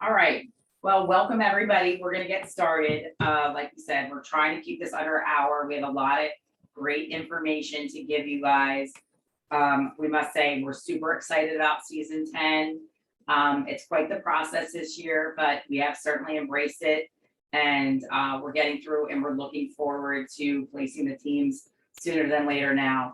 All right. Well, welcome everybody. We're going to get started. Like you said, we're trying to keep this under an hour. We have a lot of great information to give you guys. We must say we're super excited about season 10. It's quite the process this year, but we have certainly embraced it. And we're getting through and we're looking forward to placing the teams sooner than later now.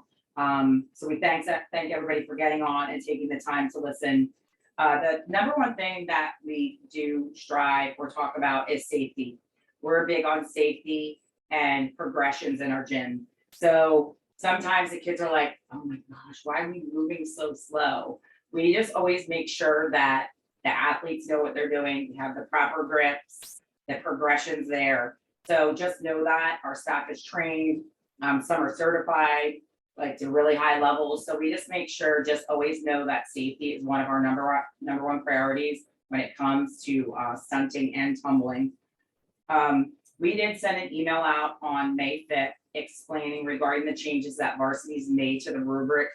So we thank everybody for getting on and taking the time to listen. The number one thing that we do strive or talk about is safety. We're big on safety and progressions in our gym. So sometimes the kids are like, oh my gosh, why are we moving so slow? We just always make sure that the athletes know what they're doing, have the proper grips, the progressions there. So just know that our staff is trained, some are certified, like to really high levels. So we just make sure, just always know that safety is one of our number one priorities when it comes to stunting and tumbling. We did send an email out on May 5th explaining regarding the changes that varsity's made to the rubric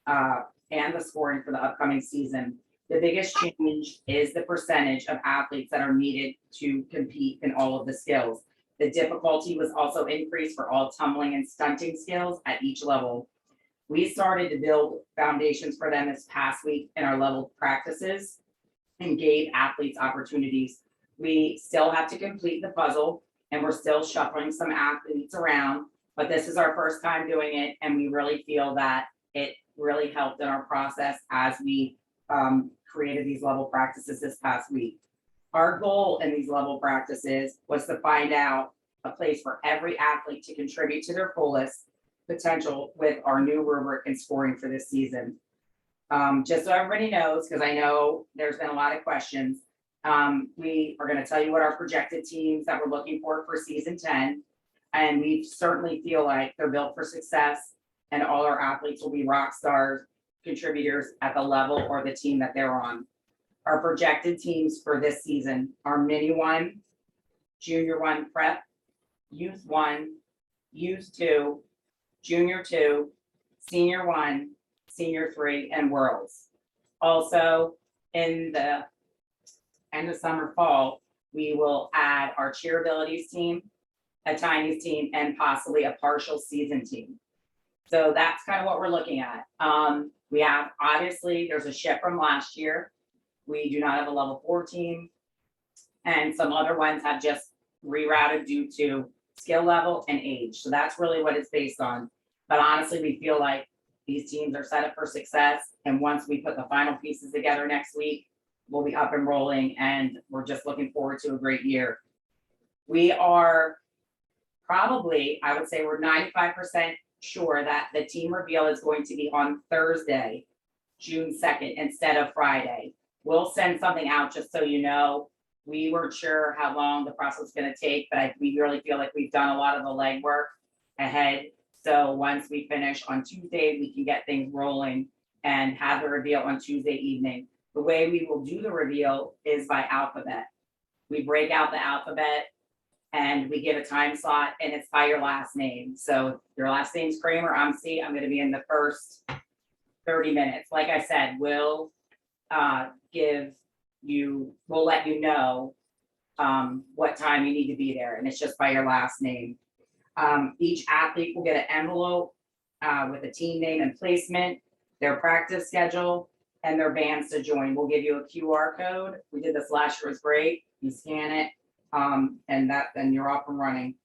and the scoring for the upcoming season. The biggest change is the percentage of athletes that are needed to compete in all of the skills. The difficulty was also increased for all tumbling and stunting skills at each level. We started to build foundations for them this past week in our level practices and gave athletes opportunities. We still have to complete the puzzle and we're still shuffling some athletes around, but this is our first time doing it. And we really feel that it really helped in our process as we created these level practices this past week. Our goal in these level practices was to find out a place for every athlete to contribute to their fullest potential with our new rubric and scoring for this season. Just so everybody knows, because I know there's been a lot of questions, we are going to tell you what our projected teams that we're looking for season 10. And we certainly feel like they're built for success and all our athletes will be rock stars, contributors at the level or the team that they're on. Our projected teams for this season are Mini 1, Junior 1 Prep, Youth 1, Youth 2, Junior 2, Senior 1, Senior 3, and Worlds. Also, in the end of summer, fall, we will add our cheer abilities team, a Tiny's team, and possibly a partial season team. So that's kind of what we're looking at. We have, obviously, there's a shift from last year. We do not have a level 4 team, and some other ones have just rerouted due to skill level and age. So that's really what it's based on. But honestly, we feel like these teams are set up for success. And once we put the final pieces together next week, we'll be up and rolling. And we're just looking forward to a great year. We are probably, I would say we're 95% sure that the team reveal is going to be on Thursday, June 2nd, instead of Friday. We'll send something out just so you know. We weren't sure how long the process is going to take, but we really feel like we've done a lot of the legwork ahead. So once we finish on Tuesday, we can get things rolling and have the reveal on Tuesday evening. The way we will do the reveal is by alphabet. We break out the alphabet and we give a time slot and it's by your last name. So if your last name's Kramer, I'm C, I'm going to be in the first 30 minutes. Like I said, we'll let you know what time you need to be there, and it's just by your last name. Each athlete will get an envelope with a team name and placement, their practice schedule, and their bands to join. We'll give you a QR code. We did this last year, it was great. You scan it, and then you're off and running.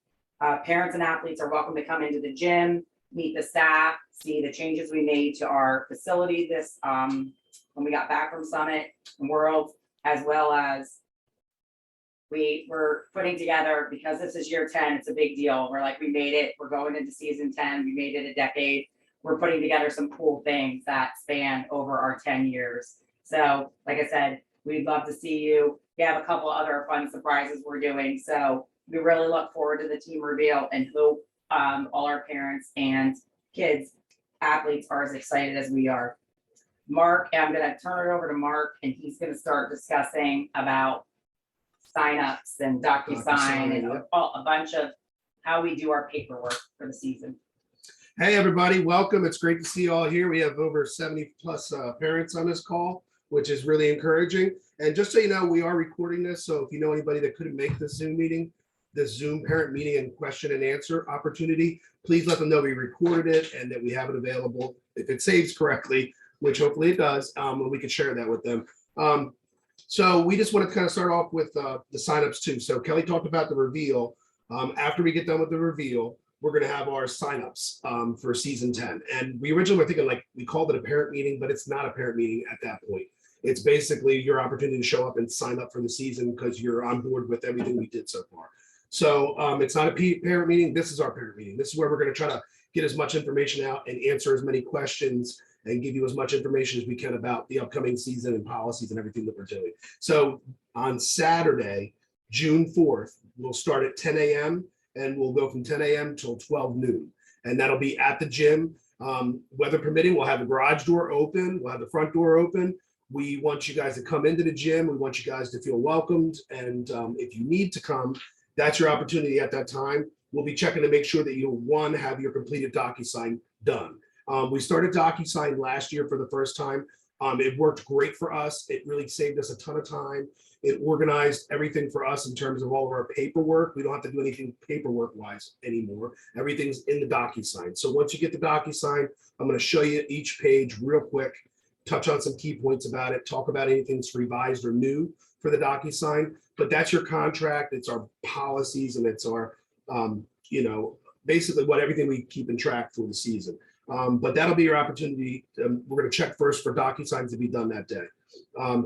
Parents and athletes are welcome to come into the gym, meet the staff, see the changes we made to our facility this when we got back from Summit and Worlds, as well as we were putting together, because this is year 10, it's a big deal. We're like, we made it, we're going into season 10, we made it a decade. We're putting together some cool things that span over our 10 years. So like I said, we'd love to see you. We have a couple other fun surprises we're doing. So we really look forward to the team reveal and hope all our parents and kids, athletes are as excited as we are. Mark, I'm going to turn it over to Mark, and he's going to start discussing about signups and DocuSign and a bunch of how we do our paperwork for the season. Hey, everybody, welcome. It's great to see you all here. We have over 70 plus parents on this call. which is really encouraging. And just so you know, we are recording this. So if you know anybody that couldn't make the Zoom meeting, the Zoom parent meeting and question and answer opportunity, please let them know we recorded it and that we have it available if it saves correctly, which hopefully it does, and we can share that with them. So we just want to kind of start off with the signups too. So Kelly talked about the reveal. After we get done with the reveal, we're going to have our signups for season 10. And we originally were thinking like we called it a parent meeting, but it's not a parent meeting at that point. It's basically your opportunity to show up and sign up for the season because you're on board with everything we did so far. So it's not a parent meeting. This is our parent meeting. This is where we're going to try to get as much information out and answer as many questions and give you as much information as we can about the upcoming season and policies and everything that we're doing. So on Saturday, June 4th, we'll start at 10 a.m. and we'll go from 10 a.m. till 12 noon. And that'll be at the gym. Weather permitting, we'll have the garage door open. We'll have the front door open. We want you guys to come into the gym. We want you guys to feel welcomed. And if you need to come, that's your opportunity at that time. We'll be checking to make sure that you, one, have your completed DocuSign done. We started DocuSign last year for the first time. It worked great for us. It really saved us a ton of time. It organized everything for us in terms of all of our paperwork. We don't have to do anything paperwork-wise anymore. Everything's in the DocuSign. So once you get the DocuSign, I'm going to show you each page real quick, touch on some key points about it, talk about anything that's revised or new for the DocuSign. But that's your contract. It's our policies, and it's our, basically everything we keep in track for the season. But that'll be your opportunity. We're going to check first for DocuSigns to be done that day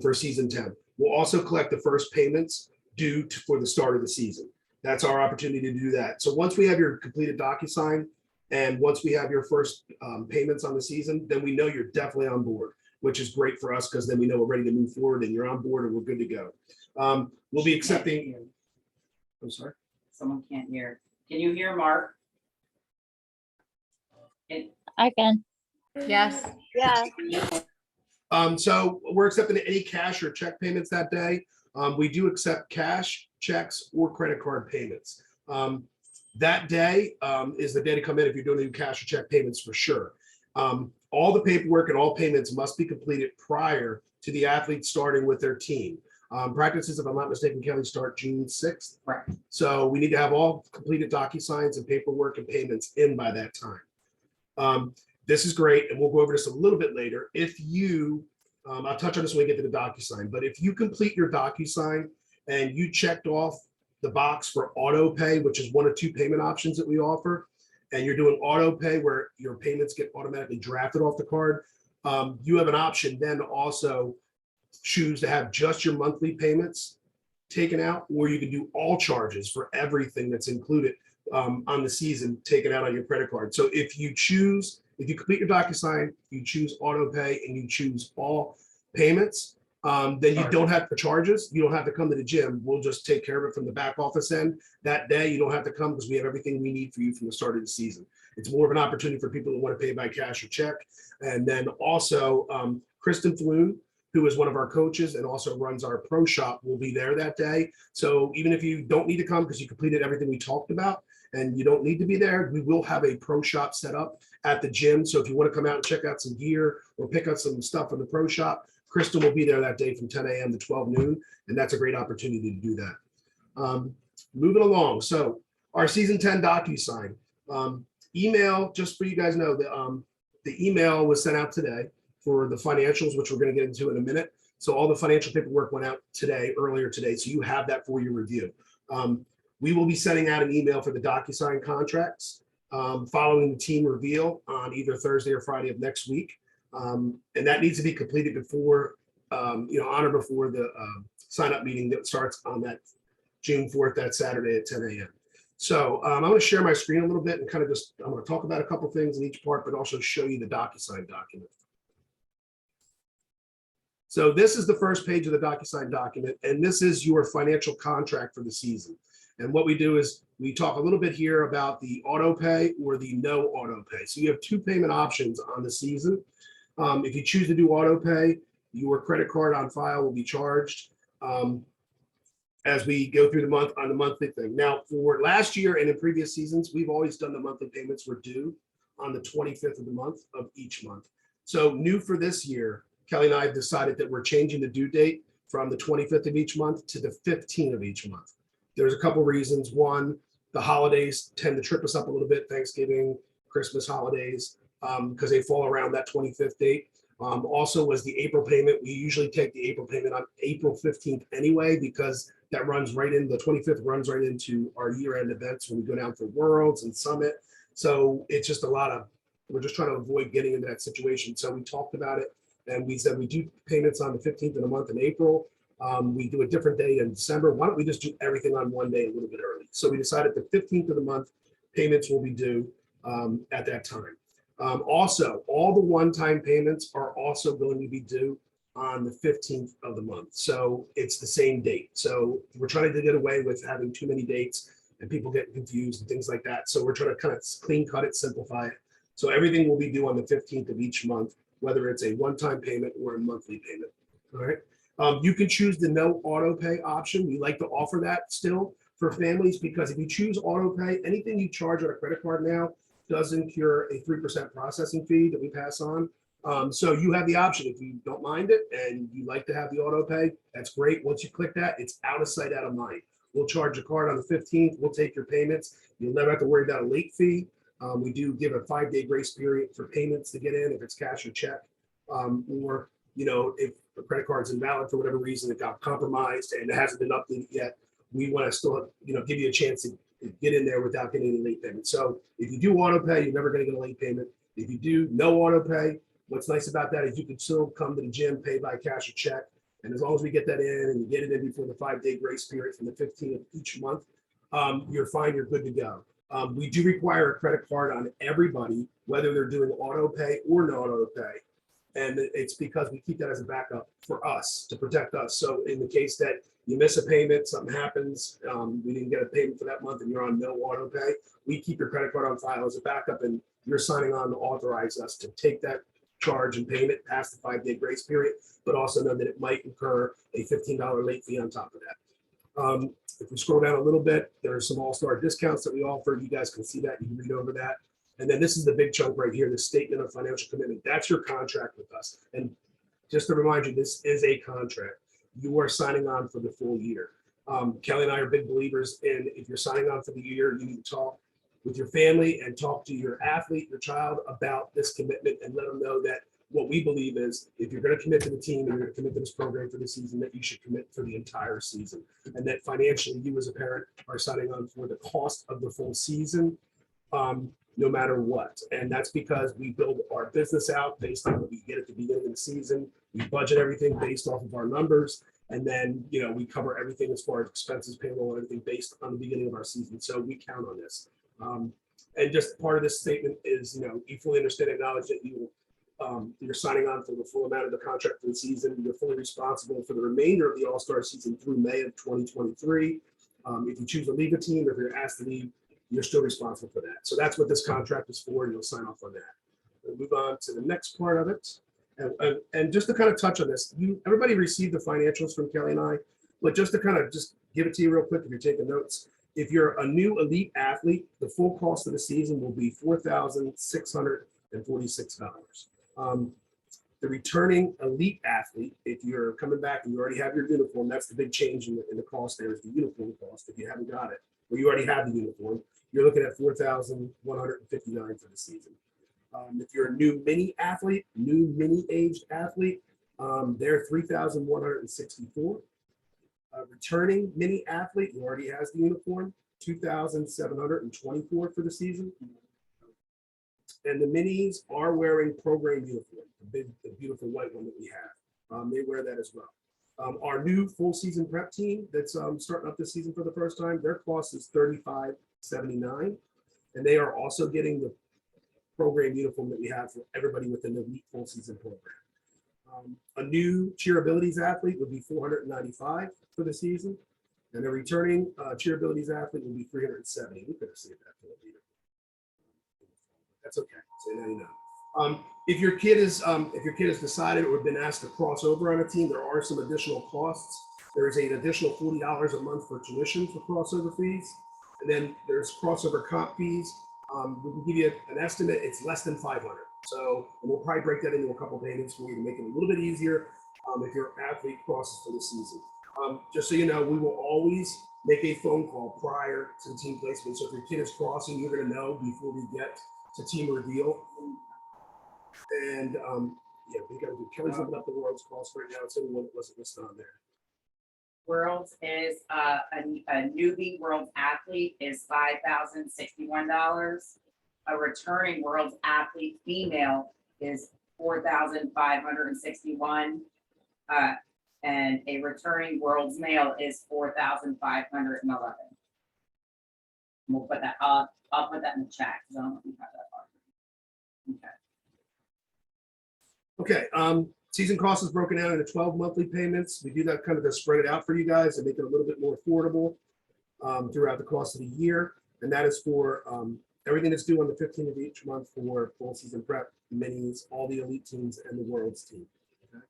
for season 10. We'll also collect the first payments due for the start of the season. That's our opportunity to do that. So once we have your completed DocuSign and once we have your first payments on the season, then we know you're definitely on board, which is great for us because then we know we're ready to move forward and you're on board and we're good to go. We'll be accepting. I'm sorry. Someone can't hear. Can you hear Mark? I can. Yes. Yeah. So we're accepting any cash or check payments that day. We do accept cash, checks, or credit card payments. That day is the day to come in if you're doing any cash or check payments for sure. All the paperwork and all payments must be completed prior to the athletes starting with their team. Practices, if I'm not mistaken, Kelly, start June 6th. Right. So we need to have all completed DocuSigns and paperwork and payments in by that time. This is great, and we'll go over this a little bit later. If you, I'll touch on this when we get to the DocuSign, but if you complete your DocuSign and you checked off the box for auto pay, which is one of two payment options that we offer, and you're doing auto pay where your payments get automatically drafted off the card, you have an option then to also choose to have just your monthly payments taken out, or you can do all charges for everything that's included on the season taken out on your credit card. So if you complete your DocuSign, you choose auto pay and you choose all payments, then you don't have the charges. You don't have to come to the gym. We'll just take care of it from the back office end. That day, you don't have to come because we have everything we need for you from the start of the season. It's more of an opportunity for people that want to pay by cash or check. And then also Kristen Floon, who is one of our coaches and also runs our pro shop, will be there that day. So even if you don't need to come because you completed everything we talked about and you don't need to be there, we will have a pro shop set up at the gym. So if you want to come out and check out some gear or pick up some stuff from the pro shop, Kristen will be there that day from 10 a.m. to 12 noon. And that's a great opportunity to do that. Moving along. So our season 10 DocuSign email, just for you guys know, the email was sent out today for the financials, which we're going to get into in a minute. So all the financial paperwork went out earlier today. So you have that for your review. We will be sending out an email for the DocuSign contracts following the team reveal on either Thursday or Friday of next week. And that needs to be completed before, on or before the sign up meeting that starts on that June 4th, that Saturday at 10 a.m. So I'm going to share my screen a little bit and kind of I'm going to talk about a couple things in each part, but also show you the DocuSign document. So this is the first page of the DocuSign document, and this is your financial contract for the season. And what we do is we talk a little bit here about the auto pay or the no auto pay. So you have two payment options on the season. If you choose to do auto pay, your credit card on file will be charged as we go through the month on the monthly thing. Now, for last year and in previous seasons, we've always done the monthly payments were due on the 25th of the month of each month. So new for this year, Kelly and I decided that we're changing the due date from the 25th of each month to the 15th of each month. There's a couple reasons. One, the holidays tend to trip us up a little bit, Thanksgiving, Christmas holidays, because they fall around that 25th date. Also was the April payment. We usually take the April payment on April 15th anyway, because that runs right in, the 25th runs right into our year-end events when we go down for Worlds and Summit. So it's just we're just trying to avoid getting into that situation. So we talked about it and we said we do payments on the 15th of the month in April. We do a different day in December. Why don't we just do everything on one day a little bit early? So we decided the 15th of the month payments will be due at that time. Also, all the one-time payments are also going to be due on the 15th of the month. So it's the same date. So we're trying to get away with having too many dates and people getting confused and things like that. So we're trying to kind of clean cut it, simplify it. So everything will be due on the 15th of each month, whether it's a one-time payment or a monthly payment. All right. You can choose the no auto pay option. We like to offer that still for families, because if you choose auto pay, anything you charge on a credit card now does incur a 3% processing fee that we pass on. So you have the option. If you don't mind it and you like to have the auto pay, that's great. Once you click that, it's out of sight, out of mind. We'll charge your card on the 15th. We'll take your payments. You'll never have to worry about a late fee. We do give a 5-day grace period for payments to get in if it's cash or check, or if the credit card's invalid for whatever reason, it got compromised and it hasn't been updated yet. We want to still, give you a chance to get in there without getting any late payment. So if you do auto pay, you're never going to get a late payment. If you do no auto pay, what's nice about that is you can still come to the gym, pay by cash or check. And as long as we get that in and you get it in before the 5-day grace period from the 15th of each month, you're fine, you're good to go. We do require a credit card on everybody, whether they're doing auto pay or no auto pay. And it's because we keep that as a backup for us to protect us. So in the case that you miss a payment, something happens, we didn't get a payment for that month and you're on no auto pay, we keep your credit card on file as a backup and you're signing on to authorize us to take that charge and payment past the 5-day grace period, but also know that it might incur a $15 late fee on top of that. If we scroll down a little bit, there are some all-star discounts that we offer. You guys can see that. You can read over that. And then this is the big chunk right here, the statement of financial commitment. That's your contract with us. And just to remind you, this is a contract. You are signing on for the full year. Kelly and I are big believers in, if you're signing on for the year, you need to talk with your family and talk to your athlete, your child, about this commitment and let them know that what we believe is, if you're going to commit to the team and you're going to commit to this program for the season, that you should commit for the entire season. And that financially, you as a parent are signing on for the cost of the full season, no matter what. And that's because we build our business out based on what we get at the beginning of the season. We budget everything based off of our numbers. And then, we cover everything as far as expenses, payroll, and everything based on the beginning of our season. So we count on this. And just part of this statement is, you fully understand and acknowledge that you're signing on for the full amount of the contract for the season. You're fully responsible for the remainder of the All-Star season through May of 2023. If you choose to leave a team, or if you're asked to leave, you're still responsible for that. So that's what this contract is for, and you'll sign off on that. We'll move on to the next part of it. And just to kind of touch on this, everybody received the financials from Kelly and I, but just to kind of just give it to you real quick if you're taking notes. If you're a new elite athlete, the full cost of the season will be $4,646. The returning elite athlete, if you're coming back and you already have your uniform, that's the big change in the cost there, is the uniform cost. If you haven't got it, or you already have the uniform, you're looking at $4,159 for the season. If you're a new mini athlete, new mini aged athlete, they're $3,164. Returning mini athlete who already has the uniform, $2,724 for the season. And the minis are wearing program uniform, the beautiful white one that we have. They wear that as well. Our new full season prep team that's starting up this season for the first time, their cost is $35.79. And they are also getting the program uniform that we have for everybody within the elite full season program. A new cheer abilities athlete would be $495 for the season, and a returning cheer abilities athlete would be $370. We could have saved that for later. That's okay. So now you know. If your kid has decided or been asked to cross over on a team, there are some additional costs. There is an additional $40 a month for tuition for crossover fees, and then there's crossover comp fees. We can give you an estimate. It's less than $500. So we'll probably break that into a couple payments for you to make it a little bit easier if your athlete crosses for the season. Just so you know, we will always make a phone call prior to the team placement. So if your kid is crossing, you're going to know before we get to team reveal. And yeah, we got to do. Kelly's looking up the world's cross right now. It's the only one that wasn't listed on there. Worlds is a newbie world athlete is $5,061. A returning world athlete female is $4,561. And a returning world's male is $4,511. We'll put that up. I'll put that in the chat because I don't know if you have that part. Okay. Okay. Season cost is broken down into 12 monthly payments. We do that kind of to spread it out for you guys and make it a little bit more affordable throughout the course of the year. And that is for everything that's due on the 15th of each month for full season prep, minis, all the elite teams, and the world's team. Okay.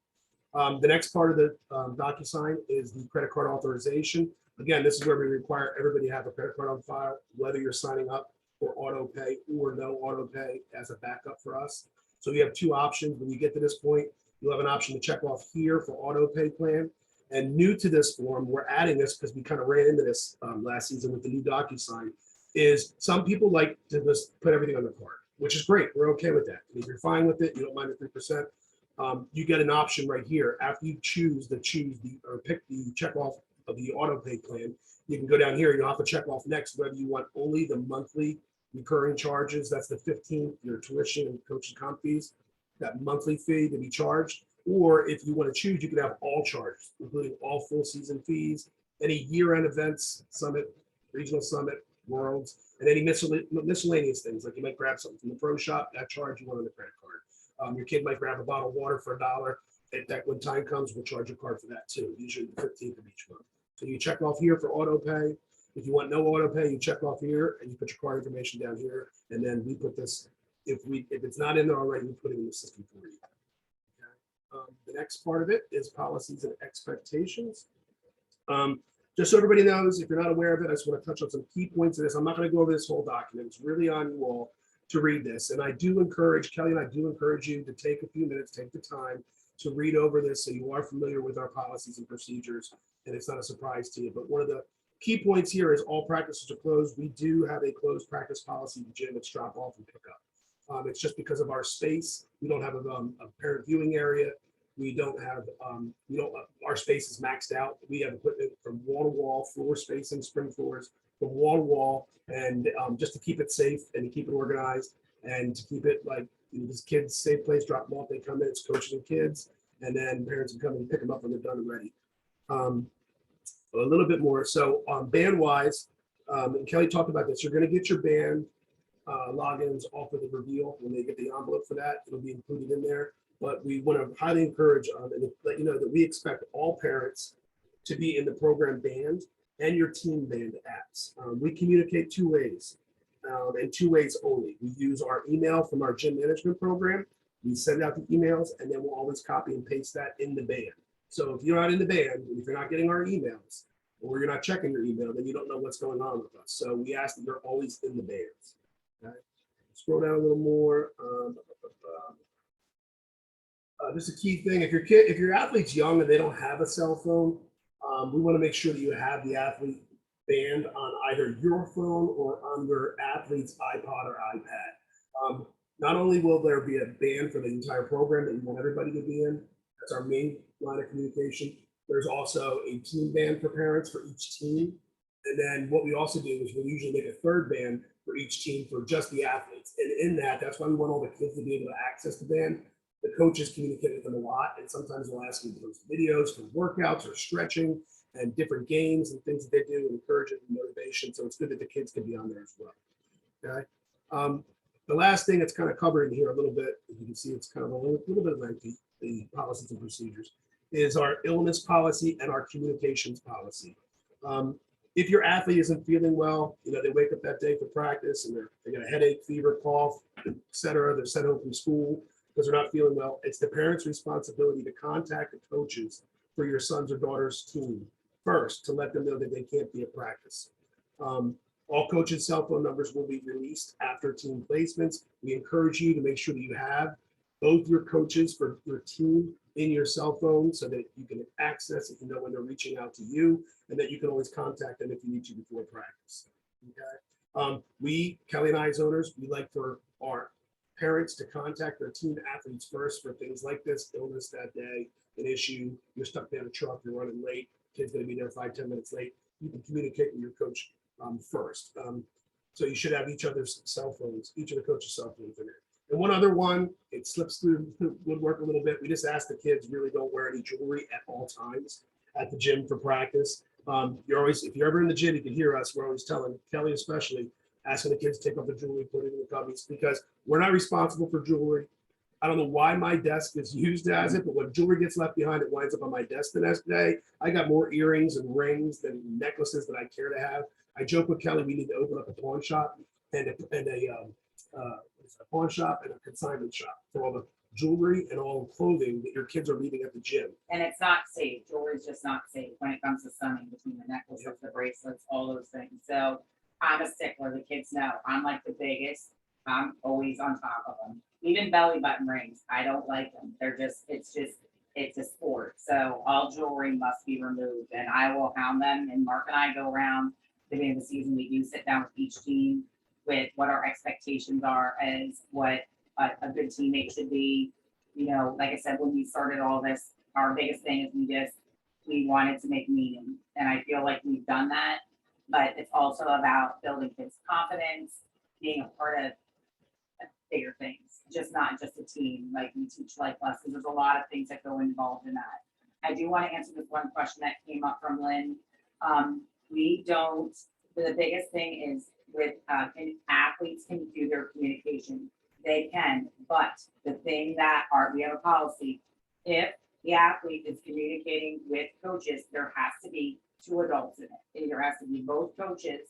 The next part of the DocuSign is the credit card authorization. Again, this is where we require everybody to have a credit card on file, whether you're signing up for auto pay or no auto pay as a backup for us. So we have two options. When you get to this point, you'll have an option to check off here for auto pay plan. And new to this form, we're adding this because we kind of ran into this last season with the new DocuSign, is some people like to just put everything on the card, which is great. We're okay with that. And if you're fine with it, you don't mind the 3%, you get an option right here. After you pick the check off of the auto pay plan, you can go down here. You'll have to check off next whether you want only the monthly recurring charges. That's the 15th, your tuition and coaching comp fees, that monthly fee to be charged. Or if you want to choose, you can have all charges, including all full season fees, any year-end events, summit, regional summit, worlds, and any miscellaneous things. Like you might grab something from the pro shop, that charge you want on the credit card. Your kid might grab a bottle of water for $1. When time comes, we'll charge your card for that too, usually the 15th of each month. So you check off here for auto pay. If you want no auto pay, you check off here and you put your card information down here. And then we put this, if it's not in there already, we put it in the system for you. Okay. The next part of it is policies and expectations. Just so everybody knows, if you're not aware of it, I just want to touch on some key points of this. I'm not going to go over this whole document. It's really on you all to read this. And I do encourage, Kelly and I do encourage you to take a few minutes, take the time to read over this so you are familiar with our policies and procedures and it's not a surprise to you. But one of the key points here is all practices are closed. We do have a closed practice policy in the gym. It's drop off and pick up. It's just because of our space. We don't have a parent viewing area. We don't have, our space is maxed out. We have equipment from wall to wall, floor spacing, spring floors, from wall to wall, and just to keep it safe and to keep it organized and to keep it like, these kids, safe place, drop them off, they come in, it's coaches and kids, and then parents can come and pick them up when they're done and ready. A little bit more. So band wise, and Kelly talked about this, you're going to get your band logins off of the reveal when they get the envelope for that. It'll be included in there. But we want to highly encourage and let you know that we expect all parents to be in the program band and your team band apps. We communicate two ways and two ways only. We use our email from our gym management program. We send out the emails and then we'll always copy and paste that in the band. So if you're not in the band, if you're not getting our emails or you're not checking your email, then you don't know what's going on with us. So we ask that you're always in the bands. Okay. Scroll down a little more. This is a key thing. If your athlete's young and they don't have a cell phone, we want to make sure that you have the athlete band on either your phone or on your athlete's iPod or iPad. Not only will there be a band for the entire program that you want everybody to be in, that's our main line of communication. There's also a team band for parents for each team. And then what we also do is we'll usually make a third band for each team for just the athletes. And in that's why we want all the kids to be able to access the band. The coaches communicate with them a lot, and sometimes they'll ask them to post videos for workouts or stretching and different games and things that they do, encouragement and motivation. So it's good that the kids can be on there as well. Okay. The last thing that's kind of covered in here a little bit, as you can see, it's kind of a little bit lengthy, the policies and procedures, is our illness policy and our communications policy. If your athlete isn't feeling well, they wake up that day for practice and they got a headache, fever, cough, etc. They're sent home from school because they're not feeling well. It's the parents' responsibility to contact the coaches for your son's or daughter's team first to let them know that they can't be at practice. All coaches' cell phone numbers will be released after team placements. We encourage you to make sure that you have both your coaches for your team in your cell phone so that you can access it, you know when they're reaching out to you, and that you can always contact them if you need to before practice. Okay. Kelly and I as owners, we like for our parents to contact their team athletes first for things like this, illness that day, an issue, you're stuck down a truck, you're running late, kid's gonna be there 5-10 minutes late. You can communicate with your coach first. So you should have each other's cell phones, each of the coaches' cell phones in it. And one other one, it slips through the woodwork a little bit. We just ask the kids really don't wear any jewelry at all times at the gym for practice. You're always, if you're ever in the gym, you can hear us. We're always telling Kelly, especially, asking the kids to take off the jewelry, put it in the cubbies, because we're not responsible for jewelry. I don't know why my desk is used as it, but when jewelry gets left behind, it winds up on my desk the next day. I got more earrings and rings than necklaces that I care to have. I joke with Kelly, we need to open up a pawn shop and a pawn shop and a consignment shop for all the jewelry and all the clothing that your kids are leaving at the gym. And it's not safe. Jewelry is just not safe when it comes to sunning between the necklaces, the bracelets, all those things. So I'm a stickler. The kids know I'm like the biggest. I'm always on top of them. Even belly button rings, I don't like them. It's a sport. So all jewelry must be removed, and I will hound them. And Mark and I go around the beginning of the season. We do sit down with each team with what our expectations are as what a good teammate should be. You know, like I said, when we started all this, our biggest thing is we wanted to make meaning, and I feel like we've done that. But it's also about building kids' confidence, being a part of bigger things, not just a team. Like we teach life lessons. There's a lot of things that go involved in that. I do want to answer this one question that came up from Lynn. The biggest thing is with athletes can do their communication. They can, but the thing that we have a policy. If the athlete is communicating with coaches, there has to be 2 adults in it. There has to be both coaches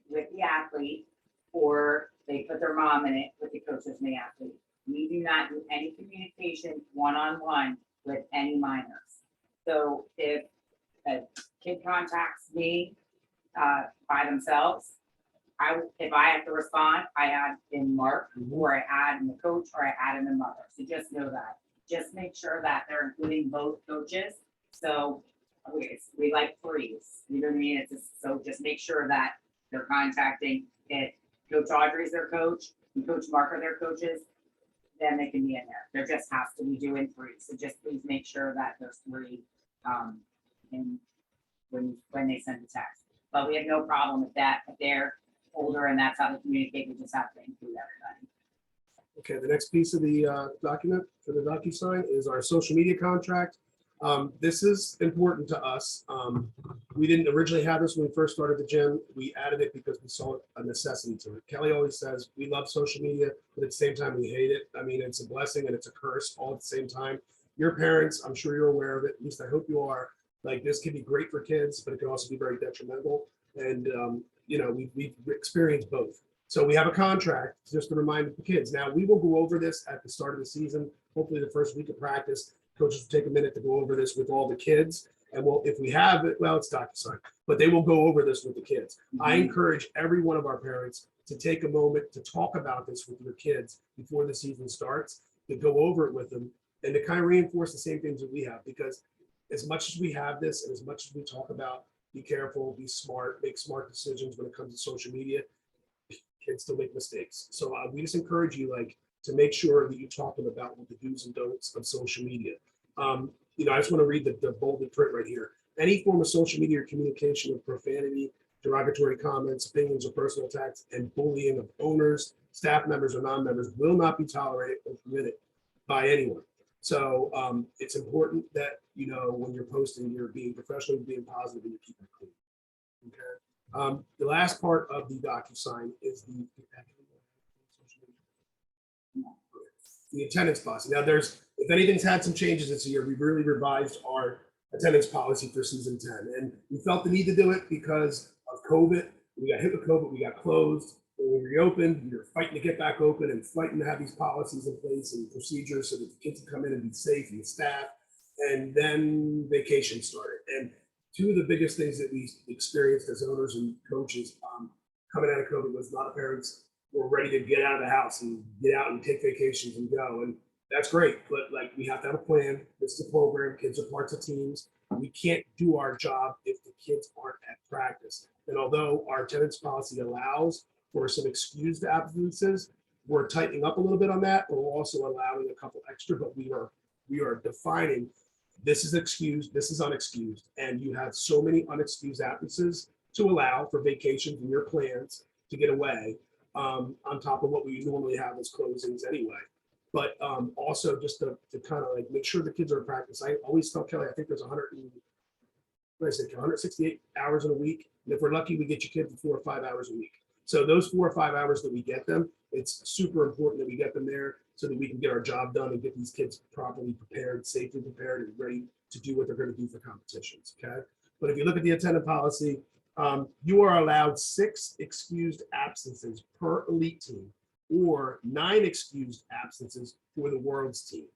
with the athlete, or they put their mom in it with the coaches and the athlete. We do not do any communication one-on-one with any minors. So if a kid contacts me by themselves, if I have to respond, I add in Mark, or I add in the coach, or I add in the mother. So just know that. Just make sure that they're including both coaches. So we like 3s. You know what I mean? So just make sure that they're contacting. If Coach Audrey's their coach and Coach Mark are their coaches, then they can be in there. There just has to be doing 3. So just please make sure that there's 3 and when they send the text. But we have no problem with that. If they're older and that's how they communicate, we just have to include everybody. Okay, the next piece of the document for the DocuSign is our social media contract. This is important to us. We didn't originally have this when we first started the gym. We added it because we saw a necessity to it. Kelly always says we love social media, but at the same time we hate it. I mean, it's a blessing and it's a curse all at the same time. Your parents, I'm sure you're aware of it, at least I hope you are. Like, this can be great for kids, but it can also be very detrimental. And you know, we've experienced both. So we have a contract just to remind the kids. Now, we will go over this at the start of the season, hopefully the first week of practice. Coaches will take a minute to go over this with all the kids. And if we have it, well, it's DocuSign, but they will go over this with the kids. I encourage every one of our parents to take a moment to talk about this with your kids before the season starts, to go over it with them, and to kind of reinforce the same things that we have. Because as much as we have this, and as much as we talk about be careful, be smart, make smart decisions when it comes to social media, kids still make mistakes. So we just encourage you, like, to make sure that you're talking about what the do's and don'ts of social media. You know, I just want to read the bolded print right here. Any form of social media or communication of profanity, derogatory comments, opinions, or personal attacks, and bullying of owners, staff members, or non-members will not be tolerated or permitted by anyone. So it's important that, you know, when you're posting, you're being professional, being positive, and you're keeping it clean. Okay. The last part of the DocuSign is the attendance policy. Now, if anything's had some changes this year, we've really revised our attendance policy for season 10. And we felt the need to do it because of COVID. We got hit with COVID, we got closed. When we reopened, we were fighting to get back open and fighting to have these policies in place and procedures so that the kids can come in and be safe, and the staff. And then vacation started. And 2 of the biggest things that we experienced as owners and coaches, coming out of COVID was a lot of parents were ready to get out of the house and get out and take vacations and go. And that's great. But like, we have to have a plan. This is a program. Kids are parts of teams. We can't do our job if the kids aren't at practice. And although our attendance policy allows for some excused absences, we're tightening up a little bit on that. But we're also allowing a couple extra, but we are defining this is excused, this is unexcused. And you have so many unexcused absences to allow for vacations and your plans to get away, on top of what we normally have as closings anyway. But also just to kind of like make sure the kids are in practice. I always tell Kelly, I think there's 168 hours in a week. And if we're lucky, we get your kids 4 or 5 hours a week. So those 4 or 5 hours that we get them, it's super important that we get them there so that we can get our job done and get these kids properly prepared, safely prepared, and ready to do what they're going to do for competitions. Okay. But if you look at the attendance policy, you are allowed 6 excused absences per elite team or 9 excused absences for the world's team.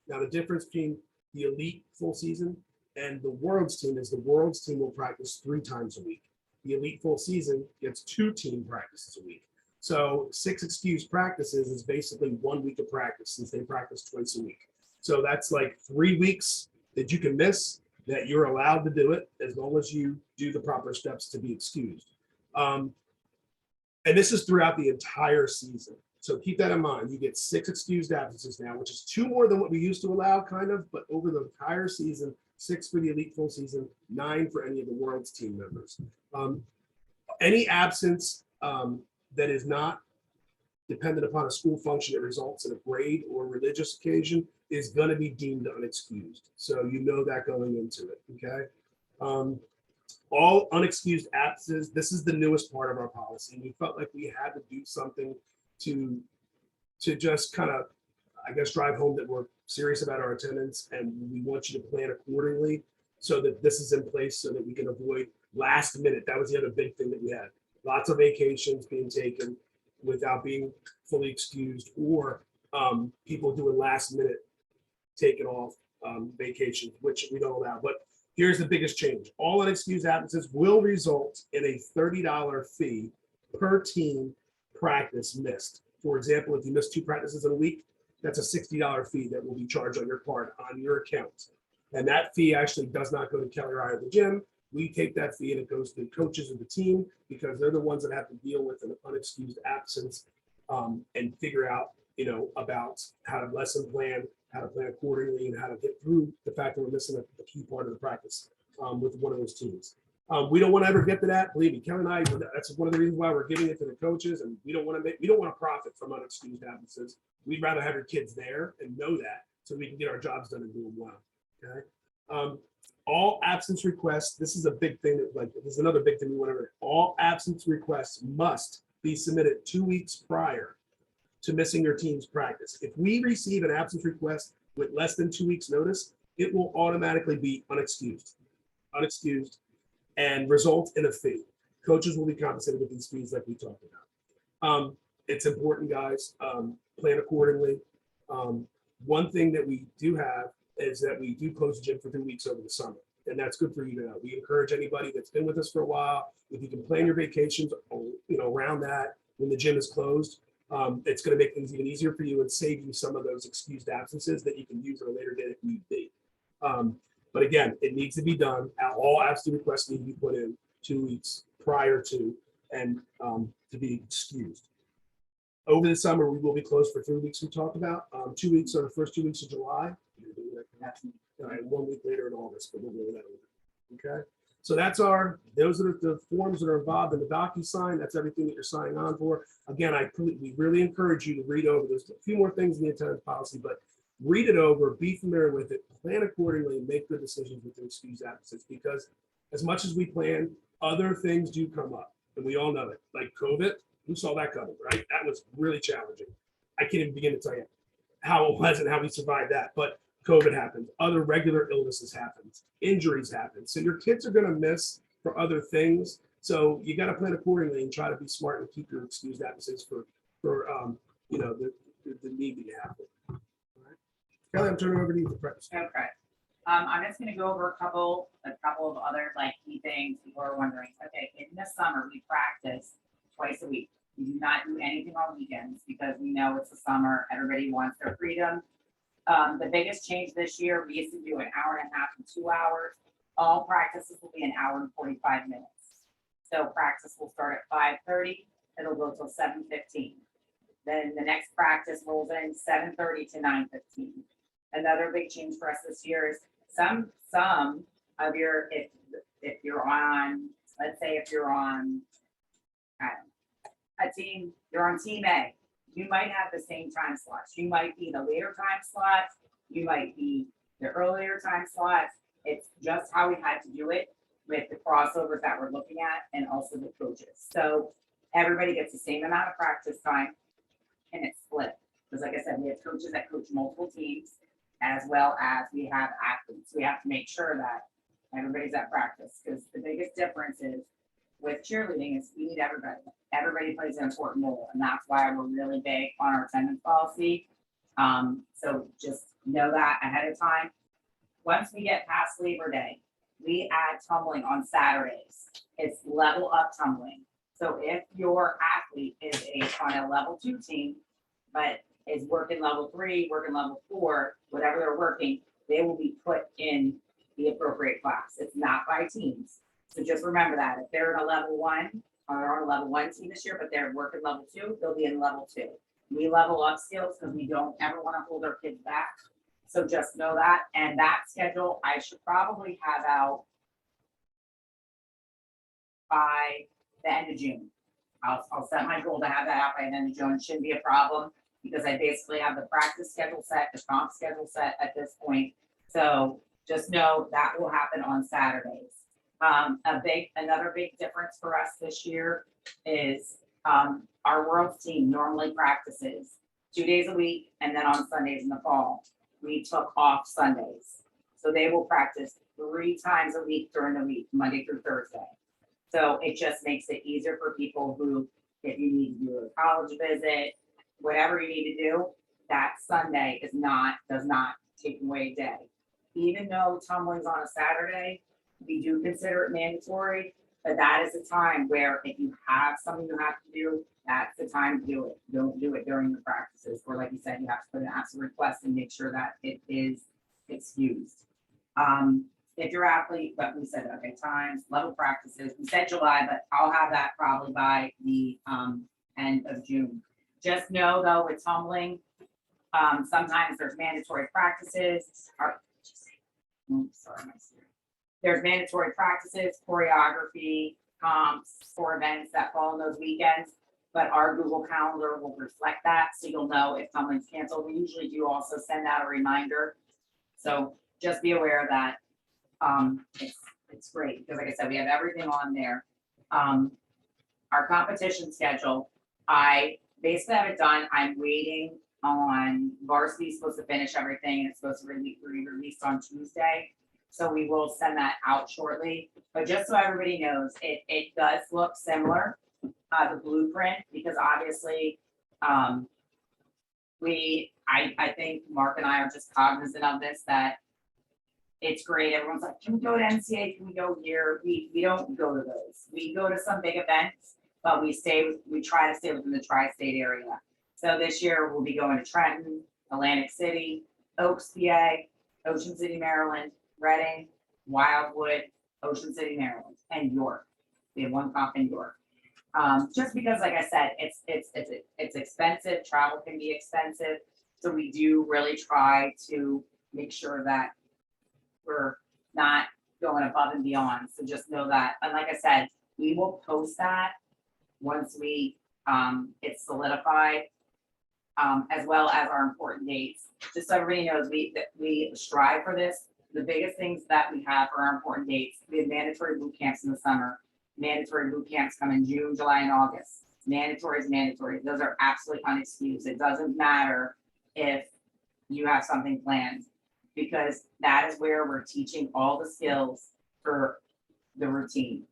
Now, the difference between the elite full season and the world's team is the world's team will practice 3 times a week. The elite full season gets 2 team practices a week. So 6 excused practices is basically 1 week of practice since they practice twice a week. So that's like 3 weeks that you can miss that you're allowed to do it as long as you do the proper steps to be excused. And this is throughout the entire season. So keep that in mind. You get 6 excused absences now, which is 2 more than what we used to allow, kind of, but over the entire season, 6 for the elite full season, 9 for any of the world's team members. Any absence that is not dependent upon a school function that results in a grade or religious occasion is going to be deemed unexcused. So you know that going into it, okay? All unexcused absences, this is the newest part of our policy. And we felt like we had to do something to just kind of, I guess, drive home that we're serious about our attendance and we want you to plan accordingly so that this is in place so that we can avoid last minute. That was the other big thing that we had. Lots of vacations being taken without being fully excused or people doing last minute taking off vacations, which we don't allow. But here's the biggest change. All unexcused absences will result in a $30 fee per team practice missed. For example, if you miss 2 practices in a week, that's a $60 fee that will be charged on your part on your account. And that fee actually does not go to Kelly or I at the gym. We take that fee and it goes to the coaches of the team because they're the ones that have to deal with an unexcused absence and figure out, about how to lesson plan, how to plan accordingly, and how to get through the fact that we're missing a key part of the practice with one of those teams. We don't want to ever get to that. Believe me, Kelly and I, that's one of the reasons why we're giving it to the coaches, and we don't want to profit from unexcused absences. We'd rather have your kids there and know that so we can get our jobs done and do them well. Okay. All absence requests, this is a big thing this is another big thing we want to. All absence requests must be submitted 2 weeks prior to missing your team's practice. If we receive an absence request with less than 2 weeks notice, it will automatically be unexcused, and result in a fee. Coaches will be compensated with these fees like we talked about. It's important, guys, plan accordingly. One thing that we do have is that we do close the gym for 3 weeks over the summer. And that's good for you to know. We encourage anybody that's been with us for a while, if you can plan your vacations, around that when the gym is closed, it's going to make things even easier for you and save you some of those excused absences that you can use at a later date if need be. But again, it needs to be done. All absence requests need to be put in 2 weeks prior to and to be excused. Over the summer, we will be closed for 3 weeks. We talked about 2 weeks are the first 2 weeks of July. And 1 week later in August, but we'll go that over. Okay. So those are the forms that are involved in the DocuSign. That's everything that you're signing on for. Again, we really encourage you to read over. There's a few more things in the attendance policy, but read it over, be familiar with it, plan accordingly, and make good decisions with the excused absences. Because as much as we plan, other things do come up, and we all know it. Like COVID, who saw that coming, right? That was really challenging. I can't even begin to tell you how it was and how we survived that. But COVID happens, other regular illnesses happen, injuries happen. So your kids are going to miss for other things. So you got to plan accordingly and try to be smart and keep your excused absences for the need that you have. All right. Kelly, I'm turning over to you for practice. Okay. I'm just going to go over a couple of other key things people are wondering. Okay, in the summer we practice twice a week. We do not do anything on weekends because we know it's the summer, everybody wants their freedom. The biggest change this year, we used to do an hour and a half to 2 hours. All practices will be an hour and 45 minutes. So practice will start at 5:30, it'll go till 7:15. Then the next practice rolls in 7:30 to 9:15. Another big change for us this year is some of your, if you're on, let's say if you're on a team, you're on team A, you might have the same time slots. You might be the later time slots, you might be the earlier time slots. It's just how we had to do it with the crossovers that we're looking at and also the coaches. So everybody gets the same amount of practice time and it's split. Because like I said, we have coaches that coach multiple teams as well as we have athletes. We have to make sure that everybody's at practice because the biggest difference is with cheerleading is we need everybody. Everybody plays an important role, and that's why we're really big on our attendance policy. So just know that ahead of time. Once we get past Labor Day, we add tumbling on Saturdays. It's level up tumbling. So if your athlete is on a level 2 team, but is working level 3, working level 4, whatever they're working, they will be put in the appropriate class. It's not by teams. So just remember that if they're in a level 1, or they're on a level 1 team this year, but they're working level 2, they'll be in level 2. We level up skills because we don't ever want to hold our kids back. So just know that. And that schedule, I should probably have out by the end of June. I'll set my goal to have that out by the end of June. It shouldn't be a problem because I basically have the practice schedule set, the comp schedule set at this point. So just know that will happen on Saturdays. Another big difference for us this year is our world team normally practices 2 days a week and then on Sundays in the fall. We took off Sundays. So they will practice 3 times a week during the week, Monday through Thursday. So it just makes it easier for people who, if you need to do a college visit, whatever you need to do, that Sunday does not take away a day. Even though tumbling's on a Saturday, we do consider it mandatory, but that is a time where if you have something you have to do, that's the time to do it. Don't do it during the practices, or like you said, you have to put an absolute request and make sure that it is excused. If your athlete, but we said, okay, times, level practices, we said July, but I'll have that probably by the end of June. Just know though, with tumbling, sometimes there's mandatory practices. There's mandatory practices, choreography, comps, for events that fall in those weekends, but our Google Calendar will reflect that, so you'll know if tumbling's canceled. We usually do also send out a reminder. So just be aware of that. It's great, because like I said, we have everything on there. Our competition schedule, I basically have it done. I'm waiting on varsity, supposed to finish everything, and it's supposed to be released on Tuesday. So we will send that out shortly, but just so everybody knows, it does look similar, the blueprint, because obviously, I think Mark and I are just cognizant of this, that it's great. Everyone's like, can we go to NCA? Can we go here? We don't go to those. We go to some big events, but we try to stay within the tri-state area. So this year we'll be going to Trenton, Atlantic City, Oaks, PA, Ocean City, Maryland, Reading, Wildwood, Ocean City, Maryland, and York. We have one comp in York. Just because, like I said, it's expensive. Travel can be expensive, so we do really try to make sure that we're not going above and beyond. So just know that. And like I said, we will post that once we it's solidified, as well as our important dates. Just so everybody knows, we strive for this. The biggest things that we have are our important dates. We have mandatory boot camps in the summer. Mandatory boot camps come in June, July, and August. Mandatory is mandatory. Those are absolutely unexcused. It doesn't matter if you have something planned, because that is where we're teaching all the skills for the routine.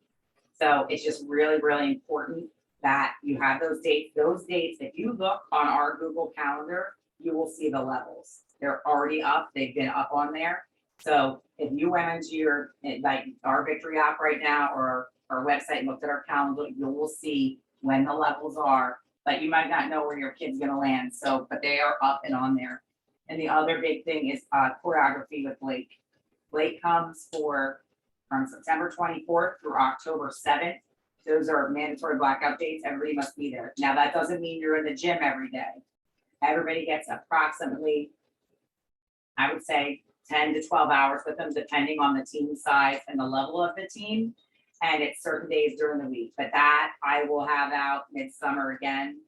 So it's just really, really important that you have those dates. Those dates, if you look on our Google Calendar, you will see the levels. They're already up. They've been up on there. So if you went into your, like our Victory app right now, or our website and looked at our calendar, you will see when the levels are, but you might not know where your kid's gonna land, so, but they are up and on there. And the other big thing is choreography with Blake. Blake comes from September 24th through October 7th. Those are mandatory blackout dates. Everybody must be there. Now, that doesn't mean you're in the gym every day. Everybody gets approximately, I would say, 10 to 12 hours with them, depending on the team size and the level of the team. And it's certain days during the week, but that I will have out midsummer again.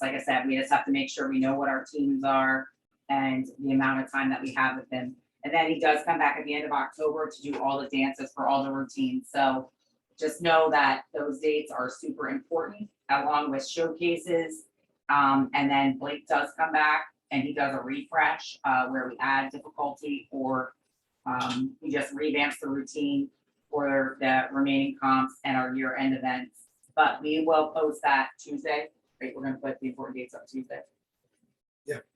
Like I said, we just have to make sure we know what our teams are and the amount of time that we have with them. And then he does come back at the end of October to do all the dances for all the routines. So just know that those dates are super important, along with showcases. And then Blake does come back and he does a refresh where we add difficulty, or he just revamps the routine for the remaining comps and our year-end events. But we will post that Tuesday. Right, we're gonna put the important dates up Tuesday.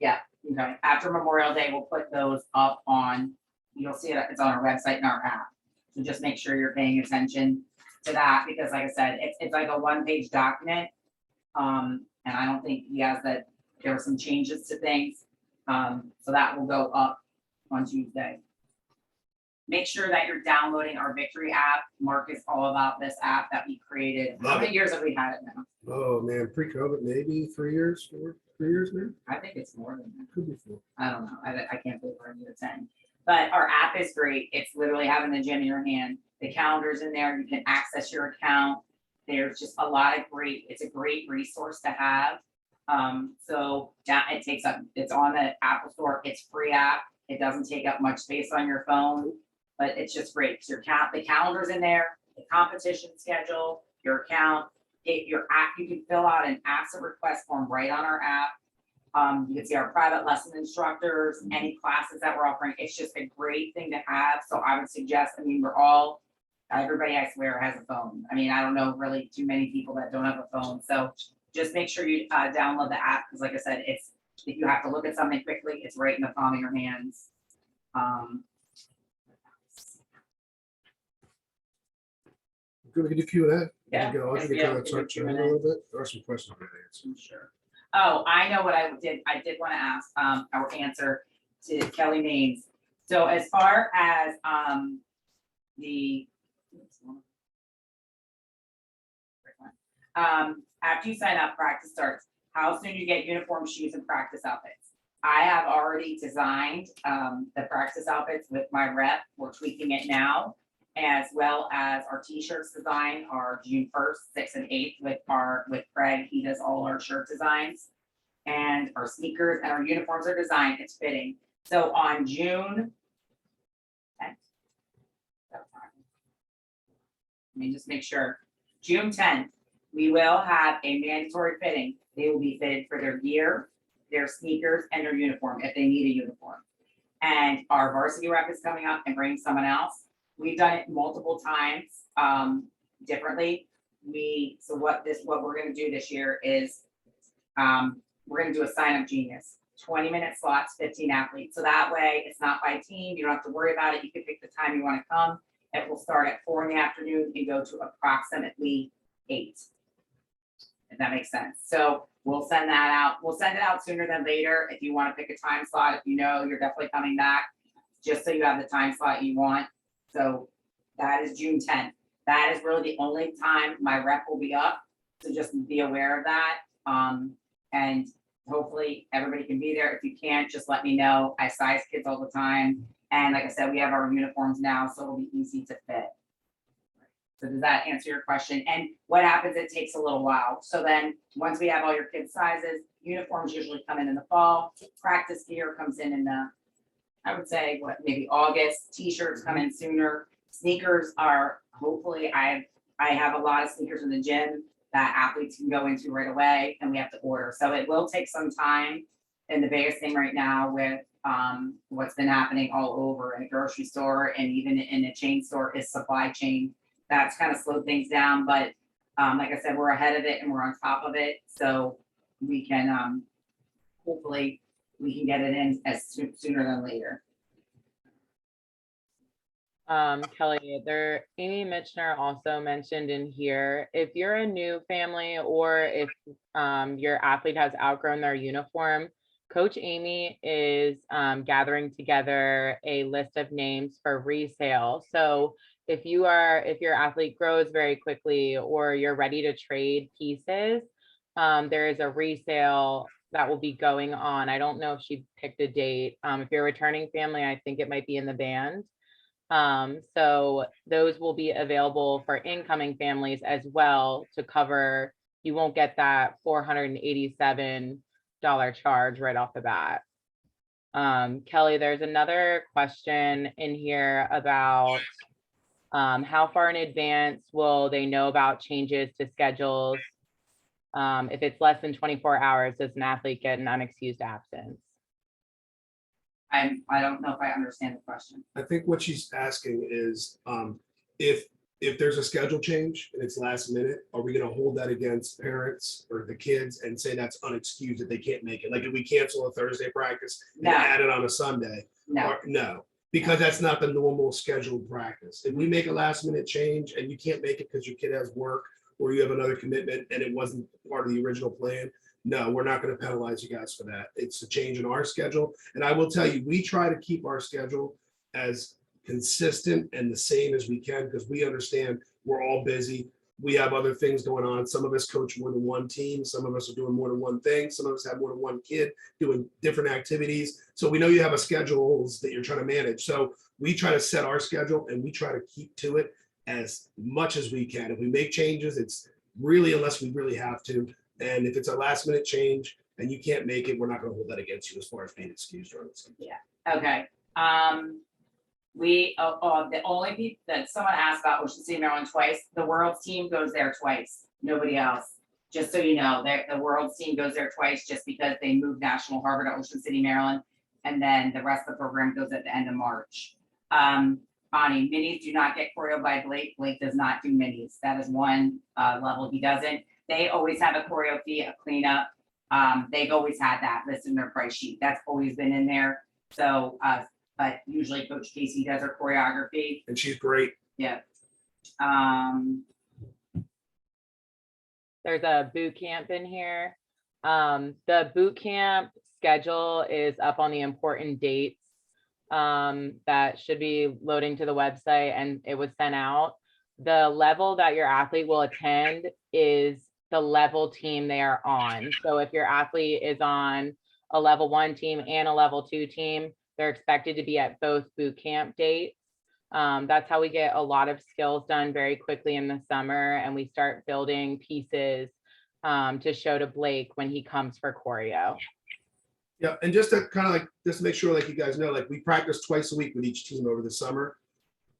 Yeah, okay. After Memorial Day, we'll put those up on, you'll see it, it's on our website and our app. So just make sure you're paying attention to that, because like I said, it's like a one-page document. And I don't think he has that, there were some changes to things. So that will go up on Tuesday. Make sure that you're downloading our Victory app. Mark is all about this app that we created. How Love many years have we had it now? Oh, man, pre-COVID, maybe 3 years, 3 years now? I think it's more than that. Could be 4. I don't know. I can't believe we're into 10. But our app is great. It's literally having the gym in your hand. The calendar's in there. You can access your account. There's just a lot of it's a great resource to have. So that it takes up, it's on the Apple Store. It's free app. It doesn't take up much space on your phone, but it's just great. Your the calendar's in there, the competition schedule, your account, your app. You can fill out an ASA request form right on our app. You can see our private lesson instructors, any classes that we're offering. It's just a great thing to have. So I would suggest, I mean, everybody I swear has a phone. I mean, I don't know really too many people that don't have a phone. So just make sure you download the app, because like I said, if you have to look at something quickly, it's right in the palm of your hands. Good, we can do Q&A. Yeah. I'll give you kind of touch on it a little bit. There are some questions I'm gonna answer. Sure. Oh, I know what I did. I did want to ask our answer to Kelly Maines. So as far as after you sign up, practice starts. How soon you get uniform, shoes, and practice outfits? I have already designed the practice outfits with my rep. We're tweaking it now, as well as our t-shirts design are June 1st, 6th, and 8th with Craig. He does all our shirt designs, and our sneakers and our uniforms are designed. It's fitting. So on June 10th, let me just make sure. June 10th, we will have a mandatory fitting. They will be fitted for their gear, their sneakers, and their uniform if they need a uniform. And our varsity rep is coming up and bringing someone else. We've done it multiple times differently. What we're gonna do this year is we're gonna do a sign up genius, 20-minute slots, 15 athletes. So that way it's not by team. You don't have to worry about it. You can pick the time you want to come. It will start at 4 in the afternoon and go to approximately 8. If that makes sense. So we'll send that out. We'll send it out sooner than later. If you want to pick a time slot, if you know you're definitely coming back, just so you have the time slot you want. So that is June 10th. That is really the only time my rep will be up. So just be aware of that. And hopefully everybody can be there. If you can't, just let me know. I size kids all the time. And like I said, we have our uniforms now, so it'll be easy to fit. So does that answer your question? And what happens, it takes a little while. So then once we have all your kids' sizes, uniforms usually come in the fall. Practice gear comes in the, I would say, maybe August. T-shirts come in sooner. Sneakers are, hopefully, I have a lot of sneakers in the gym that athletes can go into right away, and we have to order. So it will take some time. And the biggest thing right now with what's been happening all over in a grocery store and even in a chain store is supply chain. That's kind of slowed things down, but like I said, we're ahead of it and we're on top of it. So we can hopefully we can get it in as sooner than later. Kelly, Amy Mitchner also mentioned in here, if you're a new family or if your athlete has outgrown their uniform, Coach Amy is gathering together a list of names for resale. So if your athlete grows very quickly or you're ready to trade pieces, there is a resale that will be going on. I don't know if she picked a date. If you're a returning family, I think it might be in the band. So those will be available for incoming families as well to cover, you won't get that $487 charge right off the bat. Kelly, there's another question in here about how far in advance will they know about changes to schedules? If it's less than 24 hours, does an athlete get an unexcused absence? I don't know if I understand the question. I think what she's asking is, if there's a schedule change and it's last minute, are we gonna hold that against parents or the kids and say that's unexcused that they can't make it? Like if we cancel a Thursday practice and No. add it on a Sunday? No, Or no, because that's not the normal scheduled practice. If we make a last minute change and you can't make it because your kid has work or you have another commitment and it wasn't part of the original plan, no, we're not going to penalize you guys for that. It's a change in our schedule. And I will tell you, we try to keep our schedule as consistent and the same as we can because we understand we're all busy. We have other things going on. Some of us coach more than one team. Some of us are doing more than one thing. Some of us have more than one kid doing different activities. So we know you have a schedules that you're trying to manage. So we try to set our schedule and we try to keep to it as much as we can. If we make changes, it's really unless we really have to. And if it's a last minute change and you can't make it, we're not gonna hold that against you as far as being excused or anything. okay. The only people that someone asked about Ocean City, Maryland twice, the World's team goes there twice, nobody else. Just so you know, the World's team goes there twice just because they moved National Harbor to Ocean City, Maryland. And then the rest of the program goes at the end of March. Bonnie, minis do not get choreo by Blake. Blake does not do minis. That is one level he doesn't. They always have a choreo fee, a cleanup. They've always had that listed in their price sheet. That's always been in there. So, but usually Coach Casey does her choreography. And she's great. Yeah. There's a boot camp in here. The boot camp schedule is up on the important dates that should be loading to the website, and it was sent out. The level that your athlete will attend is the level team they are on. So if your athlete is on a level 1 team and a level 2 team, they're expected to be at both boot camp dates. That's how we get a lot of skills done very quickly in the summer, and we start building pieces to show to Blake when he comes for choreo. Yeah, and just to kind of like, just to make sure, like you guys know, like we practice twice a week with each team over the summer.